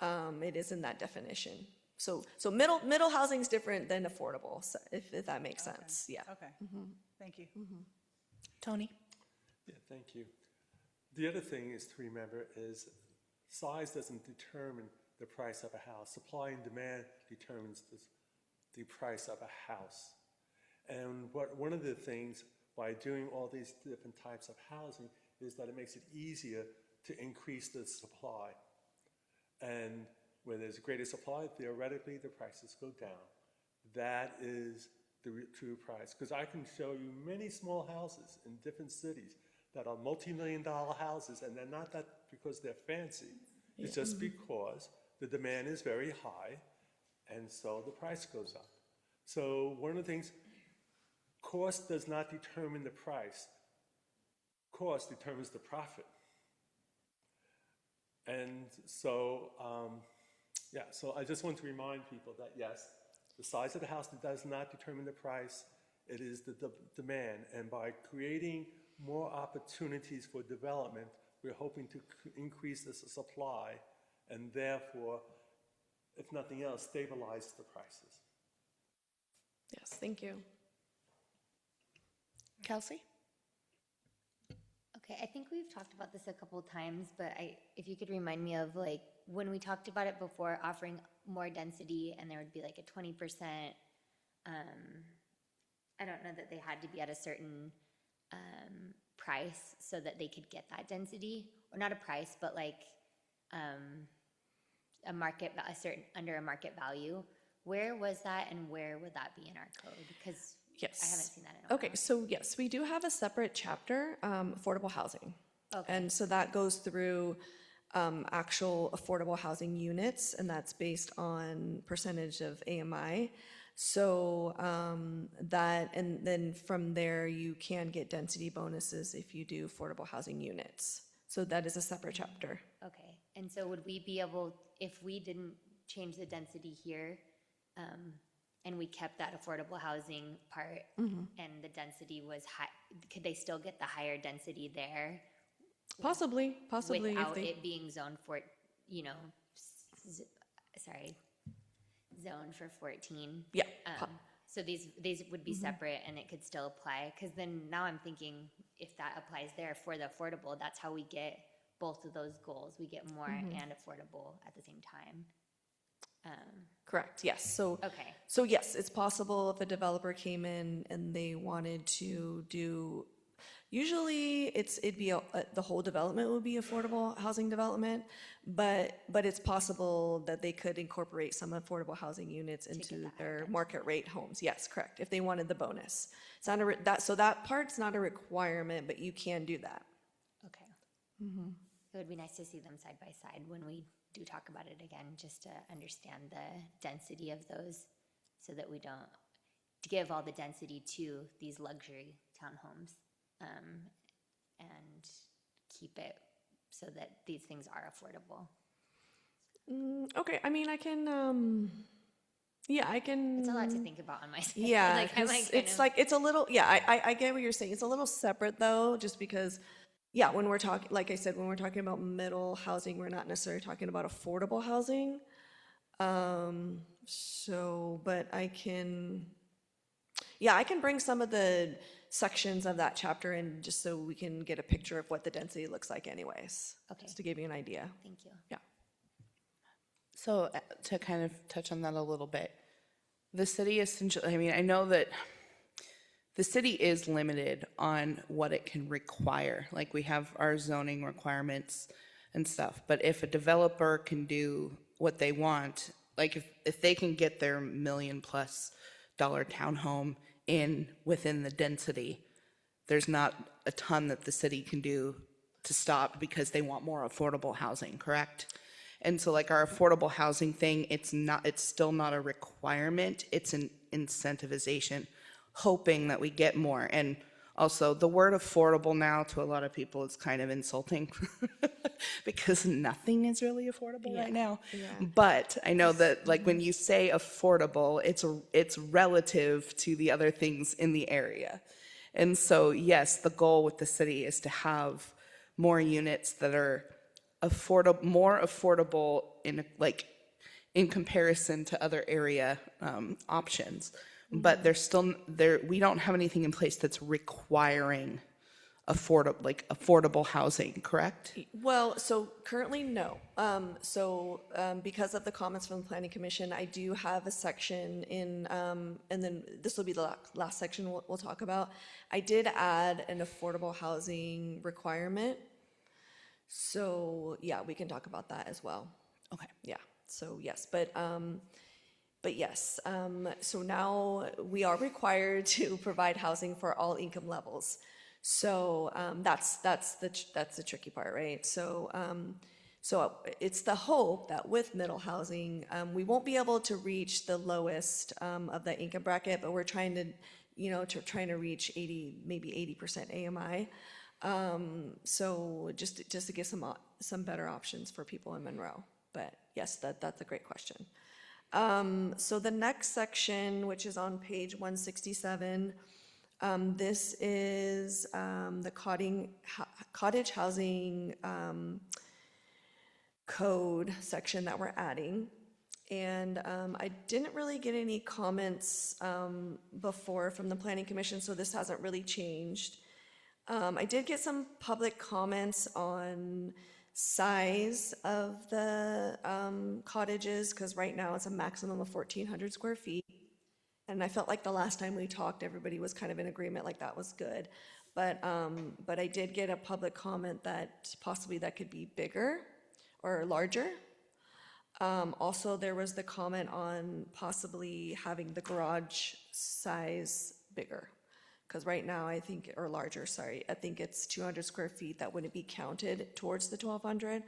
It is in that definition. So middle housing is different than affordable, so if that makes sense. Yeah. Okay, thank you. Tony? Yeah, thank you. The other thing is to remember is size doesn't determine the price of a house. Supply and demand determines the price of a house. And one of the things by doing all these different types of housing is that it makes it easier to increase the supply. And when there's a greater supply, theoretically, the prices go down. That is the true price. Because I can show you many small houses in different cities that are multi-million-dollar houses, and they're not that because they're fancy. It's just because the demand is very high, and so the price goes up. So one of the things, cost does not determine the price. Cost determines the profit. And so, so I just want to remind people that yes, the size of the house does not determine the price. It is the demand. And by creating more opportunities for development, we're hoping to increase the supply and therefore, if nothing else, stabilize the prices. Yes, thank you. Kelsey? Okay, I think we've talked about this a couple of times, but if you could remind me of like, when we talked about it before, offering more density and there would be like a 20%, I don't know that they had to be at a certain price so that they could get that density, or not a price, but like under a market value. Where was that and where would that be in our code? Because Yes. I haven't seen that in a while. Okay, so yes, we do have a separate chapter, affordable housing. Okay. And so that goes through actual affordable housing units, and that's based on percentage of AMI. So that, and then from there, you can get density bonuses if you do affordable housing units. So that is a separate chapter. Okay, and so would we be able, if we didn't change the density here, and we kept that affordable housing part, and the density was high, could they still get the higher density there? Possibly, if Without they, it being zoned for, you know, zoned for 14? yeah. So these would be separate and it could still apply? Because then now I'm thinking if that applies there for the affordable, that's how we get both of those goals. We get more and affordable at the same time. Correct, yes. So, Okay. so yes, it's possible if a developer came in and they wanted to do, usually it'd be, the whole development would be affordable housing development, but it's possible that they could incorporate some affordable housing units into their market rate homes. Yes, correct, if they wanted the bonus. It's not so that part's not a requirement, but you can do that. Okay. It would be nice to see them side by side when we do talk about it again, just to understand the density of those so that we don't give all the density to these luxury townhomes, and keep it so that these things are affordable. Okay, I mean, I can, yeah, I can. It's a lot to think about on my side. Yeah, Like, I'm like, it's like, it's a little, yeah, I get what you're saying. It's a little separate though, just because, yeah, when we're talking, like I said, when we're talking about middle housing, we're not necessarily talking about affordable housing. So, but I can, yeah, I can bring some of the sections of that chapter in just so we can get a picture of what the density looks like anyways. Okay. Just to give you an idea. Thank you. Yeah. So to kind of touch on that a little bit, the city essentially, I mean, I know that the city is limited on what it can require. Like we have our zoning requirements and stuff, but if a developer can do what they want, like if they can get their $1 million+ townhome in within the density, there's not a ton that the city can do to stop because they want more affordable housing, correct? And so like our affordable housing thing, it's still not a requirement, it's an incentivization, hoping that we get more. And also the word affordable now to a lot of people is kind of insulting because nothing is really affordable right now. Yeah. But I know that like when you say affordable, it's relative to the other things in the area. And so yes, the goal with the city is to have more units that are more affordable in comparison to other area options. But we don't have anything in place that's requiring affordable housing, correct? Well, so currently, no. Because of the comments from the Planning Commission, I do have a section in, and then this will be the last section we'll talk about. I did add an affordable housing requirement. So yeah, we can talk about that as well. Okay. Yeah, so yes, but yes, so now we are required to provide housing for all income levels. So that's the tricky part, right? So it's the hope that with middle housing, we won't be able to reach the lowest of the income bracket, but we're trying to reach 80, maybe 80% AMI. So just to give some better options for people in Monroe. But yes, that's a great question. So the next section, which is on page 167, this is the cottage housing code section that we're adding. And I didn't really get any comments before from the Planning Commission, so this hasn't really changed. I did get some public comments on size of the cottages, because right now it's a maximum of 1,400 square feet. And I felt like the last time we talked, everybody was kind of in agreement, like that was good. But I did get a public comment that possibly that could be bigger or larger. Also, there was the comment on possibly having the garage size bigger. Because right now, I think, or larger, sorry, I think it's 200 square feet that wouldn't be counted towards the 1,200.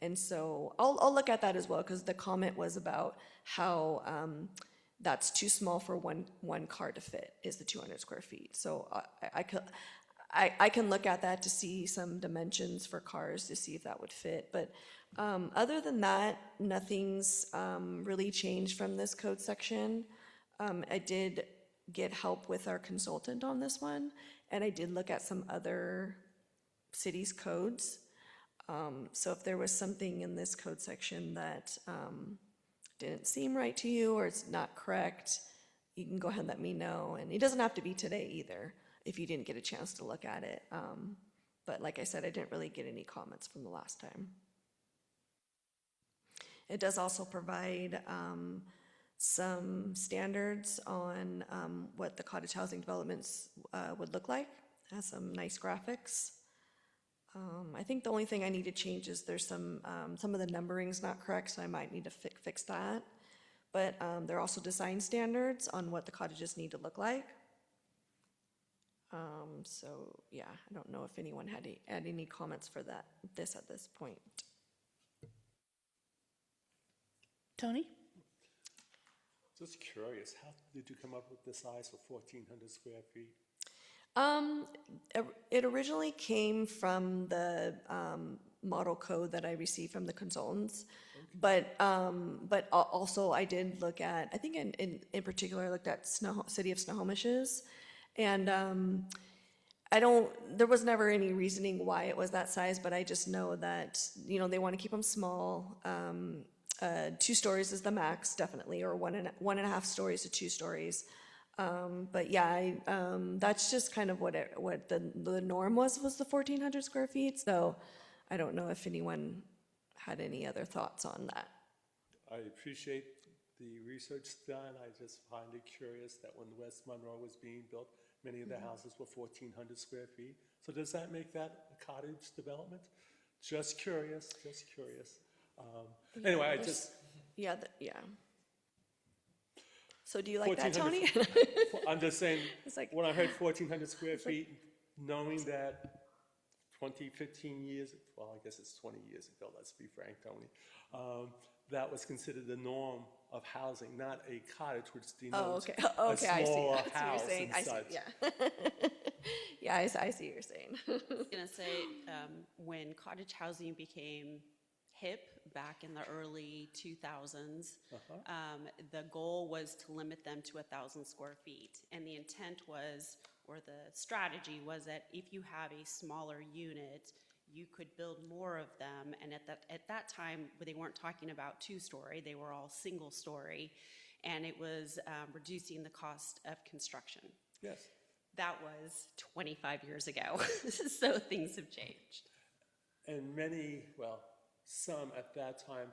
And so I'll look at that as well, because the comment was about how that's too small for one car to fit, is the 200 square feet. So I can look at that to see some dimensions for cars to see if that would fit. But other than that, nothing's really changed from this code section. I did get help with our consultant on this one, and I did look at some other cities' codes. So if there was something in this code section that didn't seem right to you or it's not correct, you can go ahead and let me know. And it doesn't have to be today either if you didn't get a chance to look at it. But like I said, I didn't really get any comments from the last time. It does also provide some standards on what the cottage housing developments would look like. It has some nice graphics. I think the only thing I need to change is there's some of the numbering's not correct, so I might need to fix that. But there are also design standards on what the cottages need to look like. So yeah, I don't know if anyone had any comments for this at this point. Tony? Just curious, how did you come up with the size for 1,400 square feet? It originally came from the model code that I received from the consultants, but also I did look at, I think in particular I looked at City of Snohomish's, and there was never any reasoning why it was that size, but I just know that, they want to keep them small. 2 stories is the max, definitely, or 1.5 stories to 2 stories. But yeah, that's just kind of what the norm was the 1,400 square feet. So I don't know if anyone had any other thoughts on that. I appreciate the research done. I just find it curious that when West Monroe was being built, many of the houses were 1,400 square feet. So does that make that a cottage development? Just curious, just curious. Anyway, I just... Yeah. So do you like that, Tony? I'm just saying, like, when I heard 1,400 square feet, knowing that 15 years, well, I guess it's 20 years ago, let's be frank, Tony, that was considered the norm of housing, not a cottage, which denotes a smaller house and such. Yeah, I see what you're saying. I was going to say, when cottage housing became hip back in the early 2000s, the goal was to limit them to 1,000 square feet. And the intent was, or the strategy was, that if you have a smaller unit, you could build more of them. And at that time, they weren't talking about 2-story, they were all single-story. And it was reducing the cost of construction. Yes. That was 25 years ago. So things have changed. And many, well, some at that time,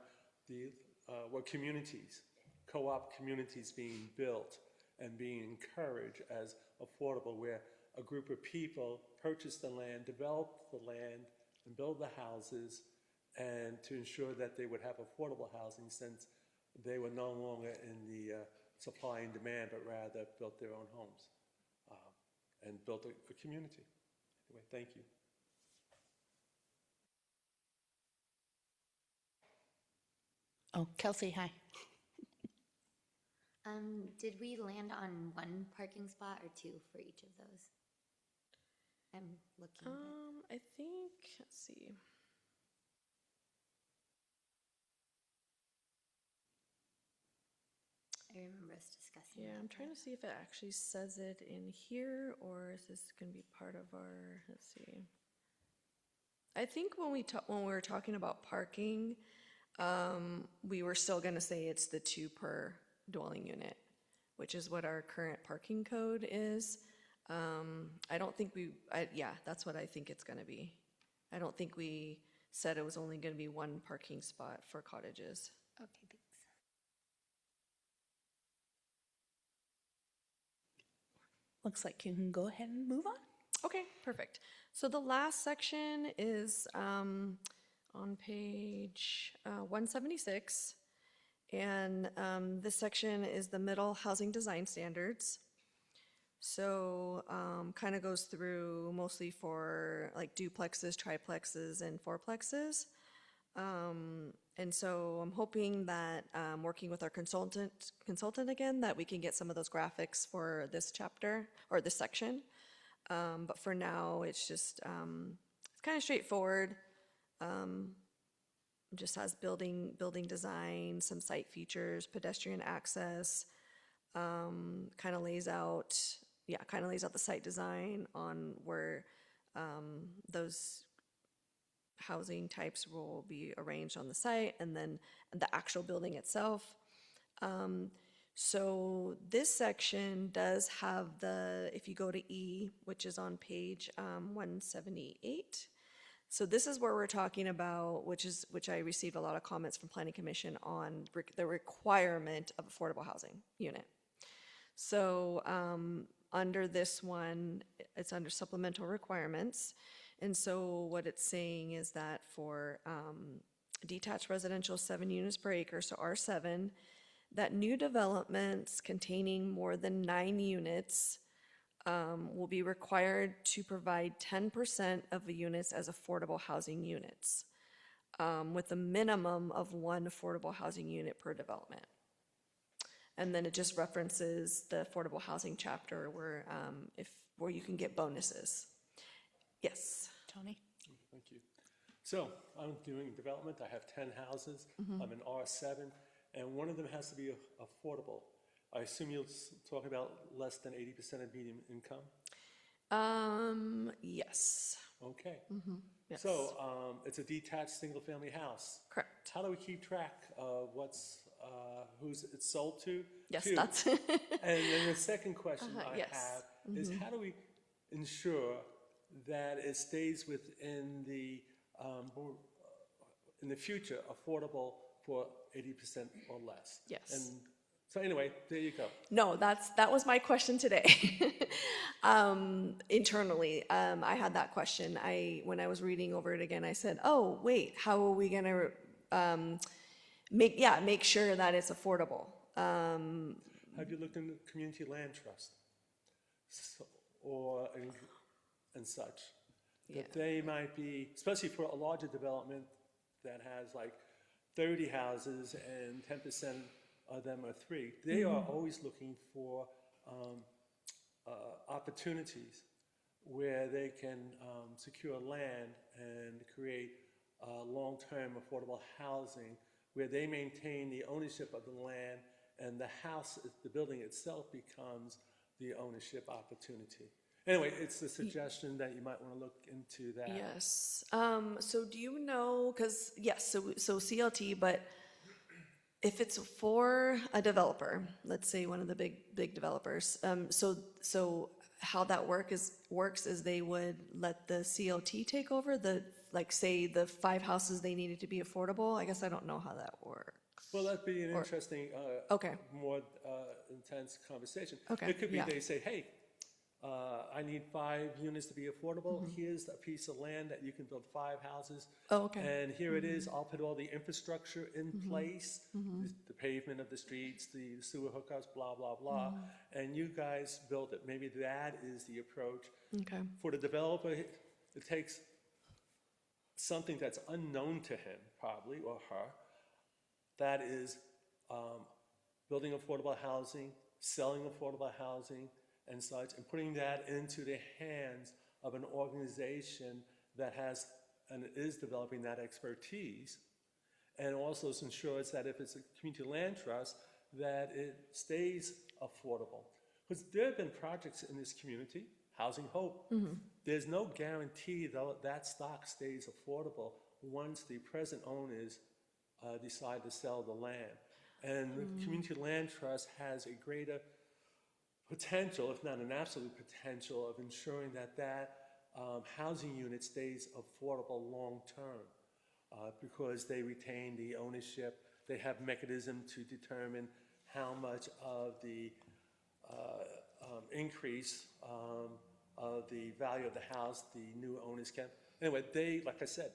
were communities, co-op communities being built and being encouraged as affordable, where a group of people purchased the land, developed the land, and build the houses, and to ensure that they would have affordable housing, since they were no longer in the supply and demand, but rather built their own homes and built a community. Anyway, thank you. Oh, Kelsey, hi. Did we land on 1 parking spot or 2 for each of those? I'm looking. I think, let's see. I remember us discussing. Yeah, I'm trying to see if it actually says it in here, or is this going to be part of our, let's see. I think when we were talking about parking, we were still going to say it's the 2 per dwelling unit, which is what our current parking code is. I don't think yeah, that's what I think it's going to be. I don't think we said it was only going to be 1 parking spot for cottages. Okay, thanks. Looks like you can go ahead and move on. Okay, perfect. So the last section is on page 176, and this section is the middle housing design standards. So kind of goes through mostly for like duplexes, triplexes, and fourplexes. And so I'm hoping that, working with our consultant again, that we can get some of those graphics for this chapter or this section. But for now, it's just, it's kind of straightforward. Just has building design, some site features, pedestrian access, kind of lays out the site design on where those housing types will be arranged on the site, and then the actual building itself. So this section does have if you go to E, which is on page 178. So this is where we're talking about, which I received a lot of comments from Planning Commission on the requirement of affordable housing unit. So under this one, it's under supplemental requirements. And so what it's saying is that for detached residential 7 units per acre, so R7, that new developments containing more than 9 units will be required to provide 10% of the units as affordable housing units, with a minimum of 1 affordable housing unit per development. And then it just references the affordable housing chapter where you can get bonuses. Yes. Tony? Thank you. So I'm doing development. I have 10 houses. I'm in R7, and one of them has to be affordable. I assume you'll talk about less than 80% of median income? Yes. Okay. Yes. So it's a detached single-family house. Correct. How do we keep track of who's it's sold to? Yes, Two. that's And then the second question I yes. have is how do we ensure that it stays within in the future affordable for 80% or less? Yes. And so anyway, there you go. No, that was my question today. Internally, I had that question. When I was reading over it again, I said, "Oh, wait, how are we going to make sure that it's affordable?" Have you looked into community land trust and such? That they might be, especially for a larger development that has like 30 houses and 10% of them are 3. They are always looking for opportunities where they can secure land and create long-term affordable housing where they maintain the ownership of the land and the house, the building itself becomes the ownership opportunity. Anyway, it's a suggestion that you might want to look into that. Yes. So do you know, because yes, so CLT, but if it's for a developer, let's say one of the big developers, so how that works is they would let the CLT take over say the 5 houses they needed to be affordable. I guess I don't know how that works. Well, that'd be an interesting, more intense conversation. Okay, It could be yeah. they say, hey, I need 5 units to be affordable. Here's a piece of land that you can build 5 houses. Oh, okay. And here it is. I'll put all the infrastructure in place, the pavement of the streets, the sewer hookups, blah, blah, blah. And you guys build it. Maybe that is the approach. Okay. For the developer, it takes something that's unknown to him, probably, or her. That is building affordable housing, selling affordable housing, and such, and putting that into the hands of an organization that has and is developing that expertise, and also ensures that if it's a community land trust, that it stays affordable. Because there have been projects in this community, Housing Hope. There's no guarantee that stock stays affordable once the present owners decide to sell the land. And the community land trust has a greater potential, if not an absolute potential, of ensuring that housing unit stays affordable long-term because they retain the ownership. They have mechanism to determine how much of the increase of the value of the house the new owners can. Anyway, like I said,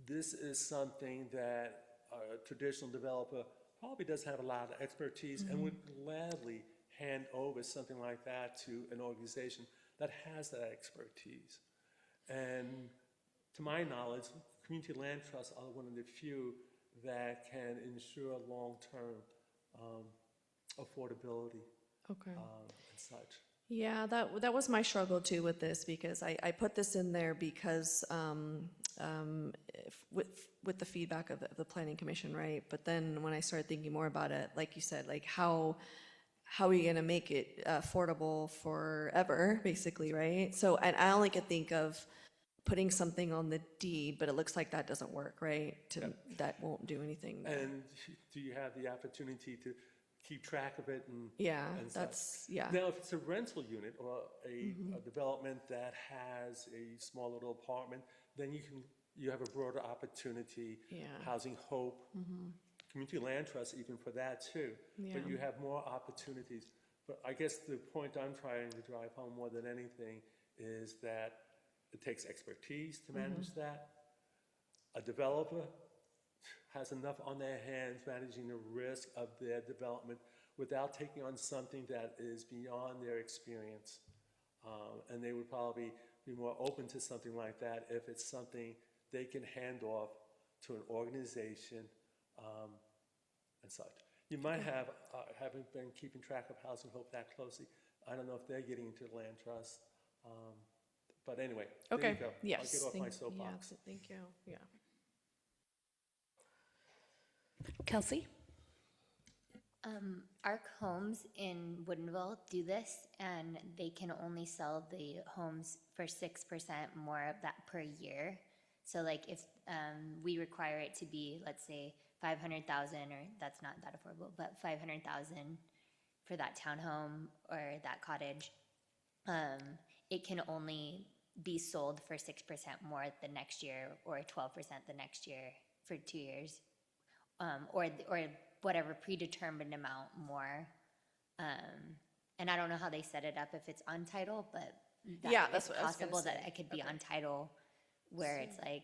this is something that a traditional developer probably doesn't have a lot of expertise and would gladly hand over something like that to an organization that has that expertise. And to my knowledge, community land trusts are one of the few that can ensure long-term affordability Okay. and such. Yeah, that was my struggle too with this, because I put this in there because with the feedback of the planning commission, right? But then when I started thinking more about it, like you said, like how are you gonna make it affordable forever, basically, right? So, and I only could think of putting something on the deed, but it looks like that doesn't work, right? That won't do anything there. And do you have the opportunity to keep track of it and Yeah, and such? that's, yeah. Now, if it's a rental unit or a development that has a small little apartment, then you have a broader opportunity. Yeah. Housing Hope, community land trust, even for that too. Yeah. But you have more opportunities. But I guess the point I'm trying to drive home more than anything is that it takes expertise to manage that. A developer has enough on their hands managing the risk of their development without taking on something that is beyond their experience. And they would probably be more open to something like that if it's something they can hand off to an organization and such. You might have, haven't been keeping track of Housing Hope that closely. I don't know if they're getting into the land trust. But anyway, there you Okay, go. yes. I'll get off my soapbox. Yeah, thank you, yeah. Kelsey? ARC Homes in Woodinville do this, and they can only sell the homes for 6% more of that per year. So like if we require it to be, let's say, 500,000, or that's not that affordable, but 500,000 for that townhome or that cottage, it can only be sold for 6% more the next year, or 12% the next year for 2 years, or whatever predetermined amount more. And I don't know how they set it up if it's on title, but Yeah, that's it's what I was gonna possible that say. it could be on title where it's like,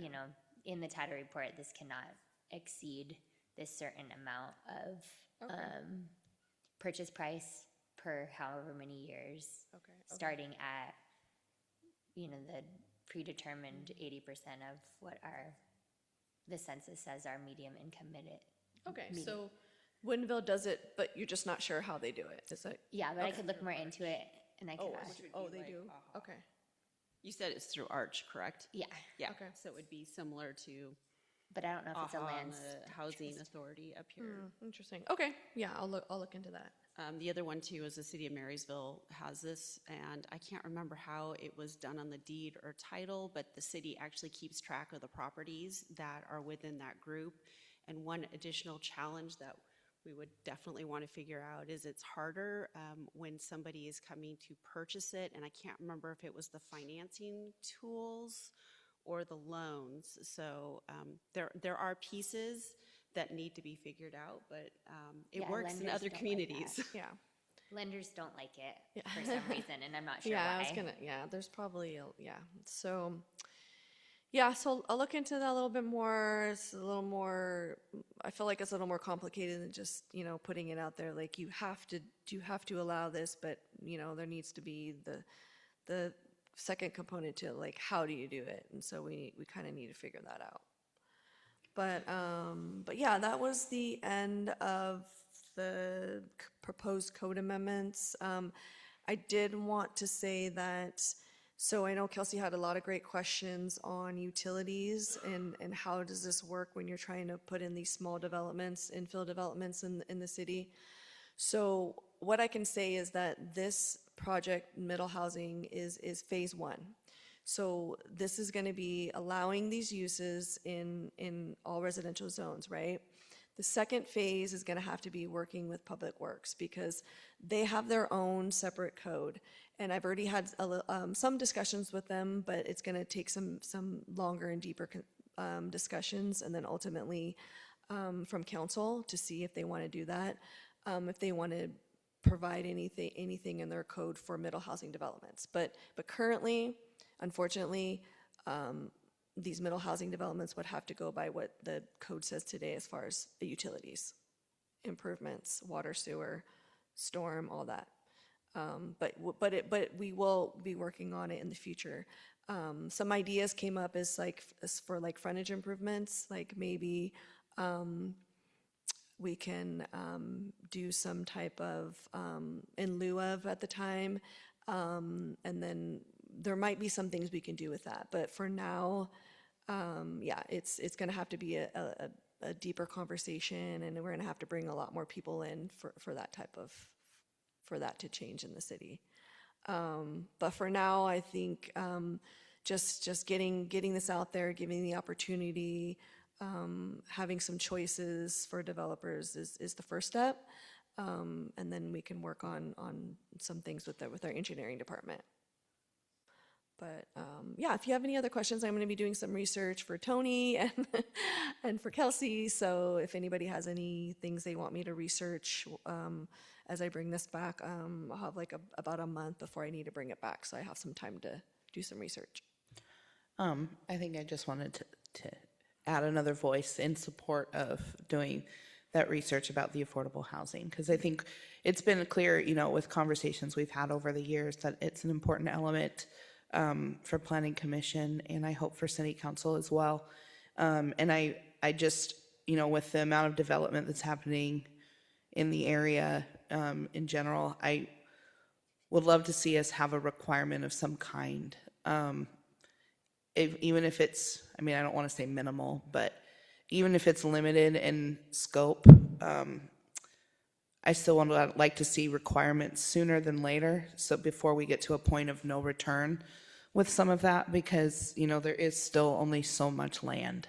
you know, in the title report, this cannot exceed this certain amount of purchase price per however many years, starting at, you know, the predetermined 80% of what the census says our medium income Okay, so Woodinville does it, but you're just not sure how they do it, is it? Yeah, but I could look more into it, and I could Oh, ask. they do, okay. You said it's through Arch, correct? Yeah, Yeah, Okay. so it would be similar to but I don't know if it's a AHA land. and the Housing Authority up here. Interesting, okay, yeah, I'll look into that. The other one too is the city of Marysville has this, and I can't remember how it was done on the deed or title, but the city actually keeps track of the properties that are within that group. And one additional challenge that we would definitely want to figure out is it's harder when somebody is coming to purchase it, and I can't remember if it was the financing tools or the loans. So there are pieces that need to be figured out, but it Yeah, works in lenders other don't like communities. that. Yeah. Lenders don't like it for some reason, and I'm not sure Yeah, why. there's probably, so, yeah, so I'll look into that a little bit more. It's a little more, I feel like it's a little more complicated than just, you know, putting it out there, like you have to allow this, but, you know, there needs to be the second component to, like, how do you do it? And so we kind of need to figure that out. But yeah, that was the end of the proposed code amendments. I did want to say that, so I know Kelsey had a lot of great questions on utilities and how does this work when you're trying to put in these small developments, infill developments in the city. So what I can say is that this project, Middle Housing, is phase one. So this is going to be allowing these uses in all residential zones, right? The second phase is going to have to be working with Public Works because they have their own separate code. And I've already had some discussions with them, but it's going to take some longer and deeper discussions, and then ultimately from council to see if they want to do that, if they want to provide anything in their code for middle housing developments. But currently, unfortunately, these middle housing developments would have to go by what the code says today as far as the utilities, improvements, water, sewer, storm, all that. But we will be working on it in the future. Some ideas came up as for like frontage improvements, like maybe we can do some type of in lieu of at the time, and then there might be some things we can do with that. But for now, yeah, it's going to have to be a deeper conversation, and we're going to have to bring a lot more people in for that for that to change in the city. But for now, I think just getting this out there, giving the opportunity, having some choices for developers is the first step, and then we can work on some things with our engineering department. But yeah, if you have any other questions, I'm going to be doing some research for Tony and for Kelsey. So if anybody has any things they want me to research as I bring this back, I'll have like about a month before I need to bring it back. So I have some time to do some research. I think I just wanted to add another voice in support of doing that research about the affordable housing, because I think it's been clear, with conversations we've had over the years, that it's an important element for Planning Commission, and I hope for City Council as well. And I just, with the amount of development that's happening in the area in general, I would love to see us have a requirement of some kind. Even if it's, I don't want to say minimal, but even if it's limited in scope, I still like to see requirements sooner than later, so before we get to a point of no return with some of that, because there is still only so much land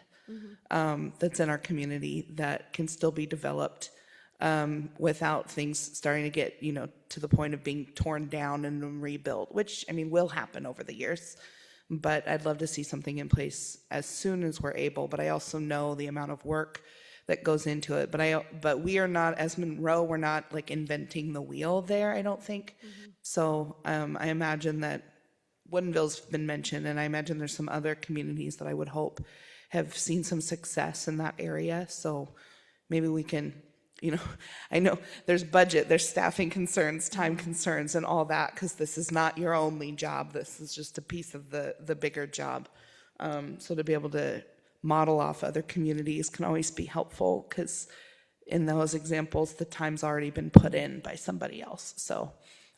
that's in our community that can still be developed without things starting to get to the point of being torn down and rebuilt, which will happen over the years. But I'd love to see something in place as soon as we're able. But I also know the amount of work that goes into it. But we are not, as Monroe, we're not like inventing the wheel there, I don't think. So I imagine that Woodinville's been mentioned, and I imagine there's some other communities that I would hope have seen some success in that area. So maybe we can, I know there's budget, there's staffing concerns, time concerns, and all that, because this is not your only job. This is just a piece of the bigger job. So to be able to model off other communities can always be helpful, because in those examples, the time's already been put in by somebody else. So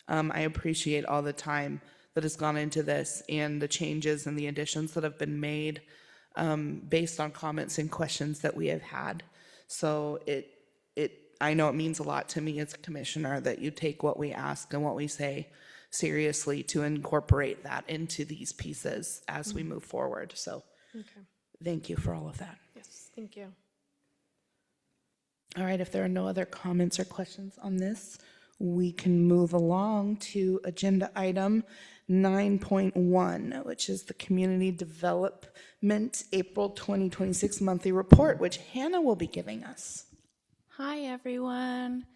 I appreciate all the time that has gone into this and the changes and the additions that have been made based on comments and questions that we have had. So I know it means a lot to me as a commissioner that you take what we ask and what we say seriously to incorporate that into these pieces as we move forward. So thank you for all of that. Yes, thank you. All right, if there are no other comments or questions on this, we can move along to agenda item 9.1, which is the Community Development April 2026 monthly report, which Hannah will be giving us. Hi, everyone.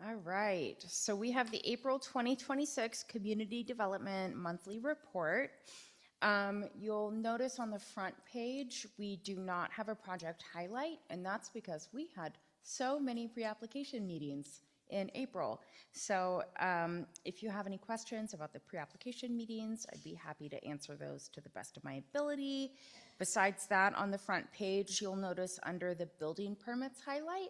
All right, so we have the April 2026 Community Development Monthly Report. You'll notice on the front page, we do not have a project highlight, and that's because we had so many pre-application meetings in April. So if you have any questions about the pre-application meetings, I'd be happy to answer those to the best of my ability. Besides that, on the front page, you'll notice under the building permits highlight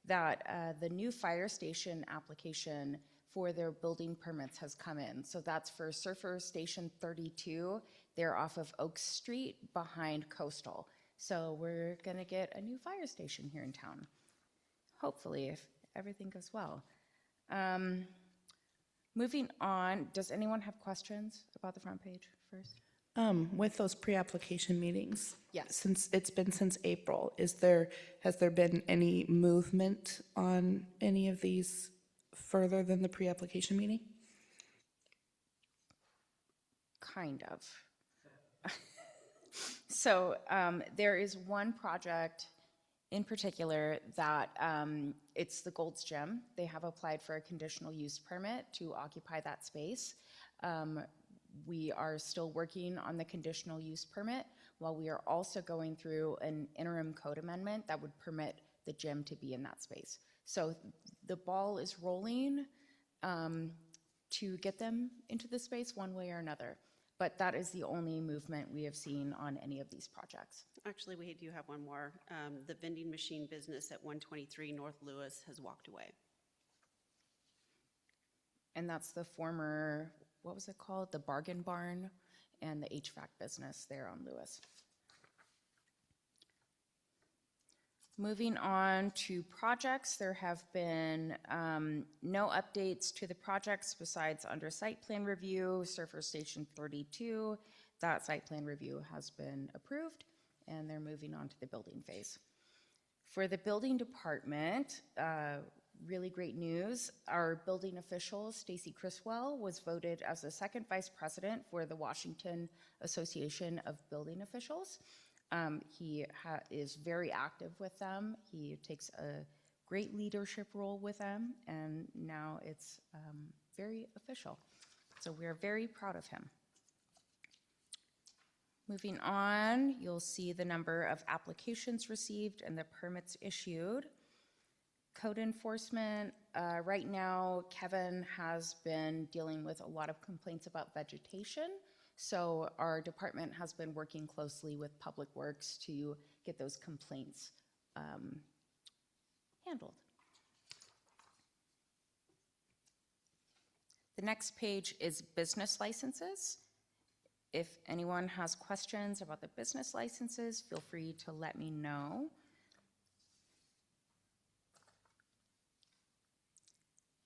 that the new fire station application for their building permits has come in. So that's for Surfer Station 32. They're off of Oak Street behind Coastal. So we're gonna get a new fire station here in town, hopefully, if everything goes well. Moving on, does anyone have questions about the front page first? With those pre-application meetings, Yes. since it's been since April, has there been any movement on any of these further than the pre-application meeting? Kind of. So there is one project in particular that it's the Gold's Gym. They have applied for a conditional use permit to occupy that space. We are still working on the conditional use permit while we are also going through an interim code amendment that would permit the gym to be in that space. So the ball is rolling to get them into the space one way or another. but that is the only movement we have seen on any of these projects. Actually, we do have one more. The vending machine business at 123 North Lewis has walked away. And that's the former, what was it called? The Bargain Barn and the HVAC business there on Lewis. Moving on to projects, there have been no updates to the projects besides under site plan review, Surfer Station 32. That site plan review has been approved, and they're moving on to the building phase. For the building department, really great news. Our building official, Stacy Criswell, was voted as the second vice president for the Washington Association of Building Officials. He is very active with them. He takes a great leadership role with them, and now it's very official. So we're very proud of him. Moving on, you'll see the number of applications received and the permits issued. Code enforcement, right now, Kevin has been dealing with a lot of complaints about vegetation. So our department has been working closely with Public Works to get those complaints handled. The next page is business licenses. If anyone has questions about the business licenses, feel free to let me know.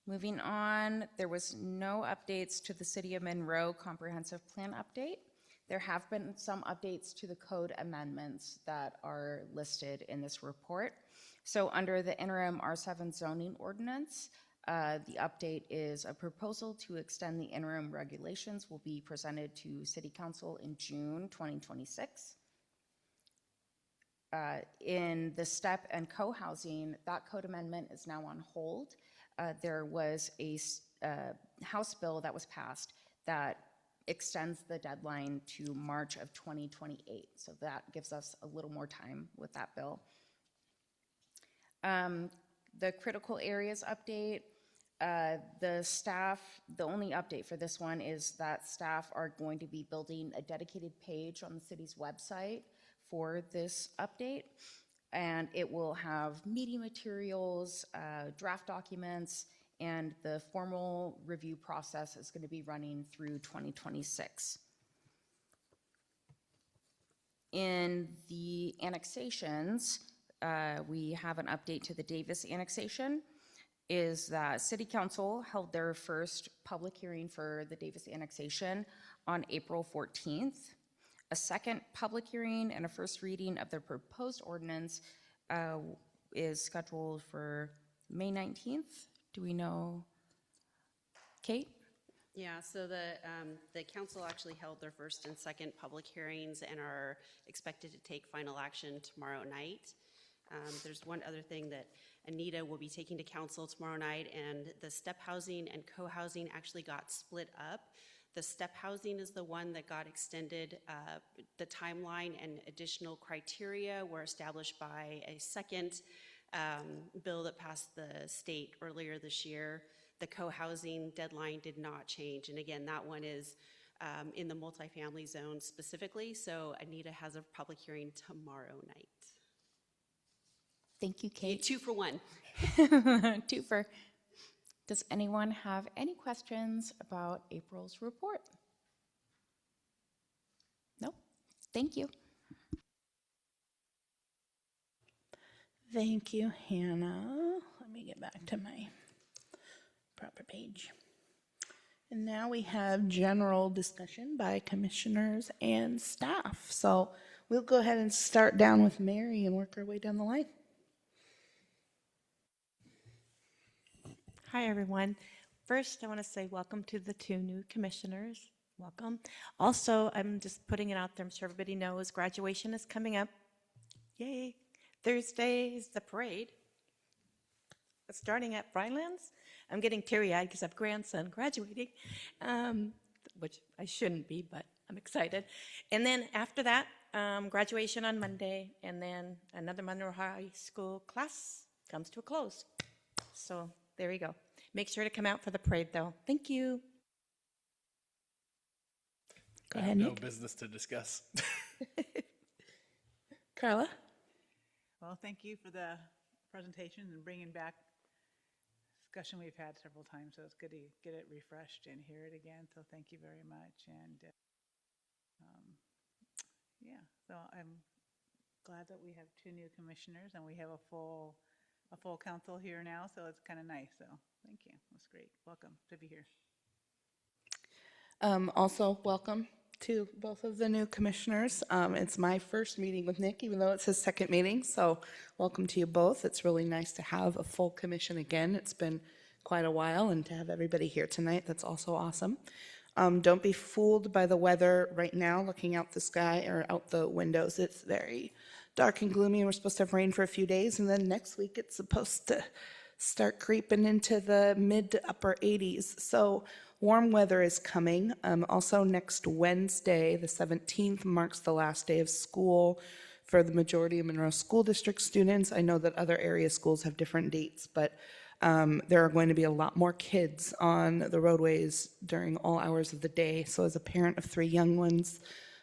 Moving on, there was no updates to the City of Monroe Comprehensive Plan update. There have been some updates to the code amendments that are listed in this report. So under the interim R7 zoning ordinance, the update is a proposal to extend the interim regulations will be presented to City Council in June 2026. In the STEP and co-housing, that code amendment is now on hold. There was a House bill that was passed that extends the deadline to March of 2028. So that gives us a little more time with that bill. The critical areas update, the only update for this one is that staff are going to be building a dedicated page on the city's website for this update. And it will have meeting materials, draft documents, and the formal review process is going to be running through 2026. In the annexations, we have an update to the Davis annexation, is that City Council held their first public hearing for the Davis annexation on April 14th. A second public hearing and a first reading of the proposed ordinance is scheduled for May 19th. Do we know, Kate? Yeah, so the council actually held their first and second public hearings and are expected to take final action tomorrow night. There's one other thing that Anita will be taking to council tomorrow night, and the step housing and co-housing actually got split up. The step housing is the one that got extended. The timeline and additional criteria were established by a second bill that passed the state earlier this year. The co-housing deadline did not change. And again, that one is in the multifamily zone specifically. So Anita has a public hearing tomorrow night. Thank you, Kate. 2 for 1. Two for. Does anyone have any questions about April's report? No? Thank you. Thank you, Hannah. Let me get back to my proper page. And now we have general discussion by commissioners and staff. So we'll go ahead and start down with Mary and work our way down the line. Hi, everyone. First, I want to say welcome to the 2 new commissioners. Welcome. Also, I'm just putting it out there so everybody knows graduation is coming up. Yay. Thursday is the parade. It's starting at Frylands. I'm getting teary-eyed because I have a grandson graduating, which I shouldn't be, but I'm excited. And then after that, graduation on Monday, and then another Monroe High School class comes to a close. So there you go. Make sure to come out for the parade, though. Thank you. Go I ahead, have no Nick. business to discuss. Carla? Well, thank you for the presentation and bringing back discussion we've had several times, so it's good to get it refreshed and hear it again, so thank you very much. And yeah, so I'm glad that we have 2 new commissioners and we have a full council here now, so it's kind of nice, so thank you. That's great. Welcome to be here. Also, welcome to both of the new commissioners. It's my first meeting with Nick, even though it's his second meeting, so welcome to you both. It's really nice to have a full commission again. It's been quite a while, and to have everybody here tonight, that's also awesome. Don't be fooled by the weather right now, looking out the sky or out the windows. It's very dark and gloomy. We're supposed to have rain for a few days, and then next week it's supposed to start creeping into the mid to upper 80s. So warm weather is coming. Also next Wednesday, the 17th, marks the last day of school for the majority of Monroe School District students. I know that other area schools have different dates, but there are going to be a lot more kids on the roadways during all hours of the day. So as a parent of 3 young ones,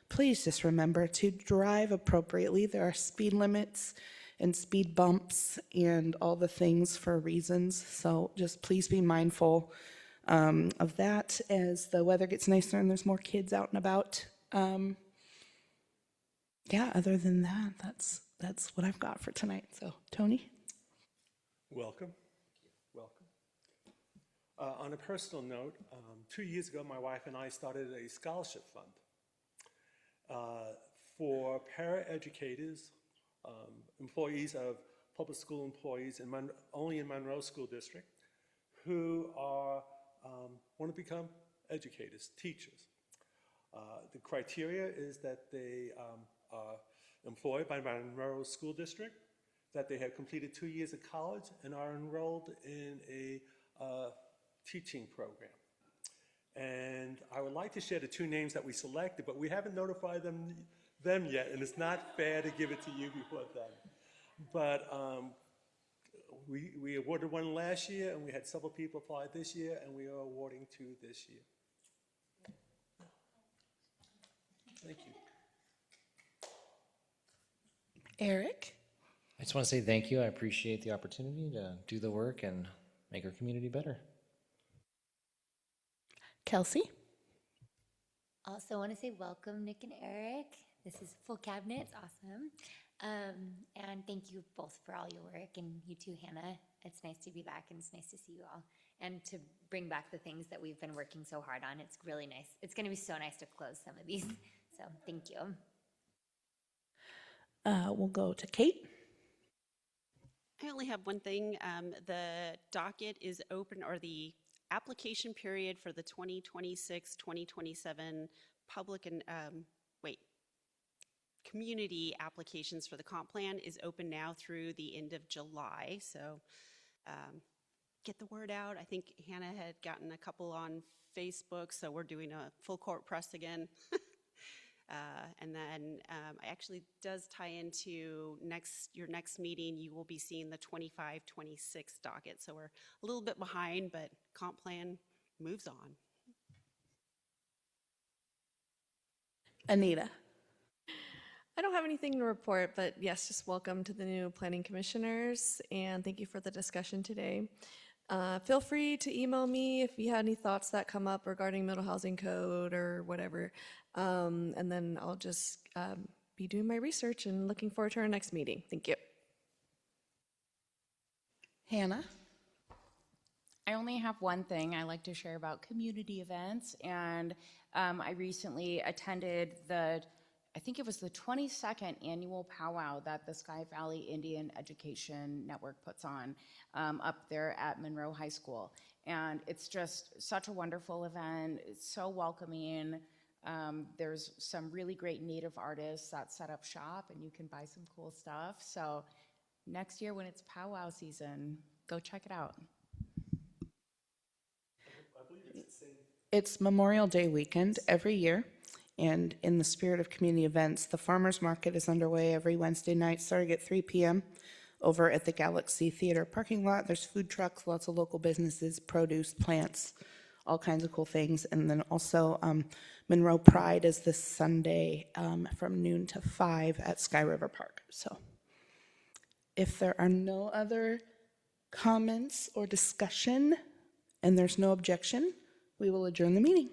please just remember to drive appropriately. There are speed limits and speed bumps and all the things for reasons. So just please be mindful of that as the weather gets nicer and there's more kids out and about. Yeah, other than that, that's what I've got for tonight. So, Tony? Welcome. Welcome. On a personal note, 2 years ago, my wife and I started a scholarship fund for paraeducators, employees of public school employees only in Monroe School District who are want to become educators, teachers. The criteria is that they are employed by Monroe School District, that they have completed 2 years of college and are enrolled in a teaching program. And I would like to share the 2 names that we selected, but we haven't notified them yet, and it's not fair to give it to you before then. But we awarded 1 last year, and we had several people apply this year, and we are awarding 2 this year. Thank you. Eric? I just want to say thank you. I appreciate the opportunity to do the work and make our community better. Kelsey? Also want to say welcome, Nick and Eric. This is full cabinet. It's awesome. And thank you both for all your work, and you too, Hannah. It's nice to be back, and it's nice to see you all, and to bring back the things that we've been working so hard on. It's really nice. It's going to be so nice to close some of these. So thank you. We'll go to Kate. I only have one thing. The docket is open, or the application period for the 2026-2027 public and, community applications for the comp plan is open now through the end of July. So get the word out. I think Hannah had gotten a couple on Facebook, so we're doing a full court press again. And then it actually does tie into your next meeting. You will be seeing the 25-26 docket. So we're a little bit behind, but comp plan moves on. Anita? I don't have anything to report, but yes, just welcome to the new planning commissioners, and thank you for the discussion today. Feel free to email me if you had any thoughts that come up regarding middle housing code or whatever, and then I'll just be doing my research and looking forward to our next meeting. Thank you. Hannah? I only have one thing I like to share about community events, and I recently attended I think it was the 22nd annual powwow that the Sky Valley Indian Education Network puts on up there at Monroe High School. And it's just such a wonderful event. It's so welcoming. There's some really great Native artists that set up shop, and you can buy some cool stuff. So next year when it's powwow season, go check it out. It's Memorial Day weekend every year, and in the spirit of community events, the farmers market is underway every Wednesday night starting at 3 p.m. over at the Galaxy Theater parking lot. There's food trucks, lots of local businesses, produce, plants, all kinds of cool things. And then also Monroe Pride is this Sunday from noon to 5 at Sky River Park. So if there are no other comments or discussion and there's no objection, we will adjourn the meeting.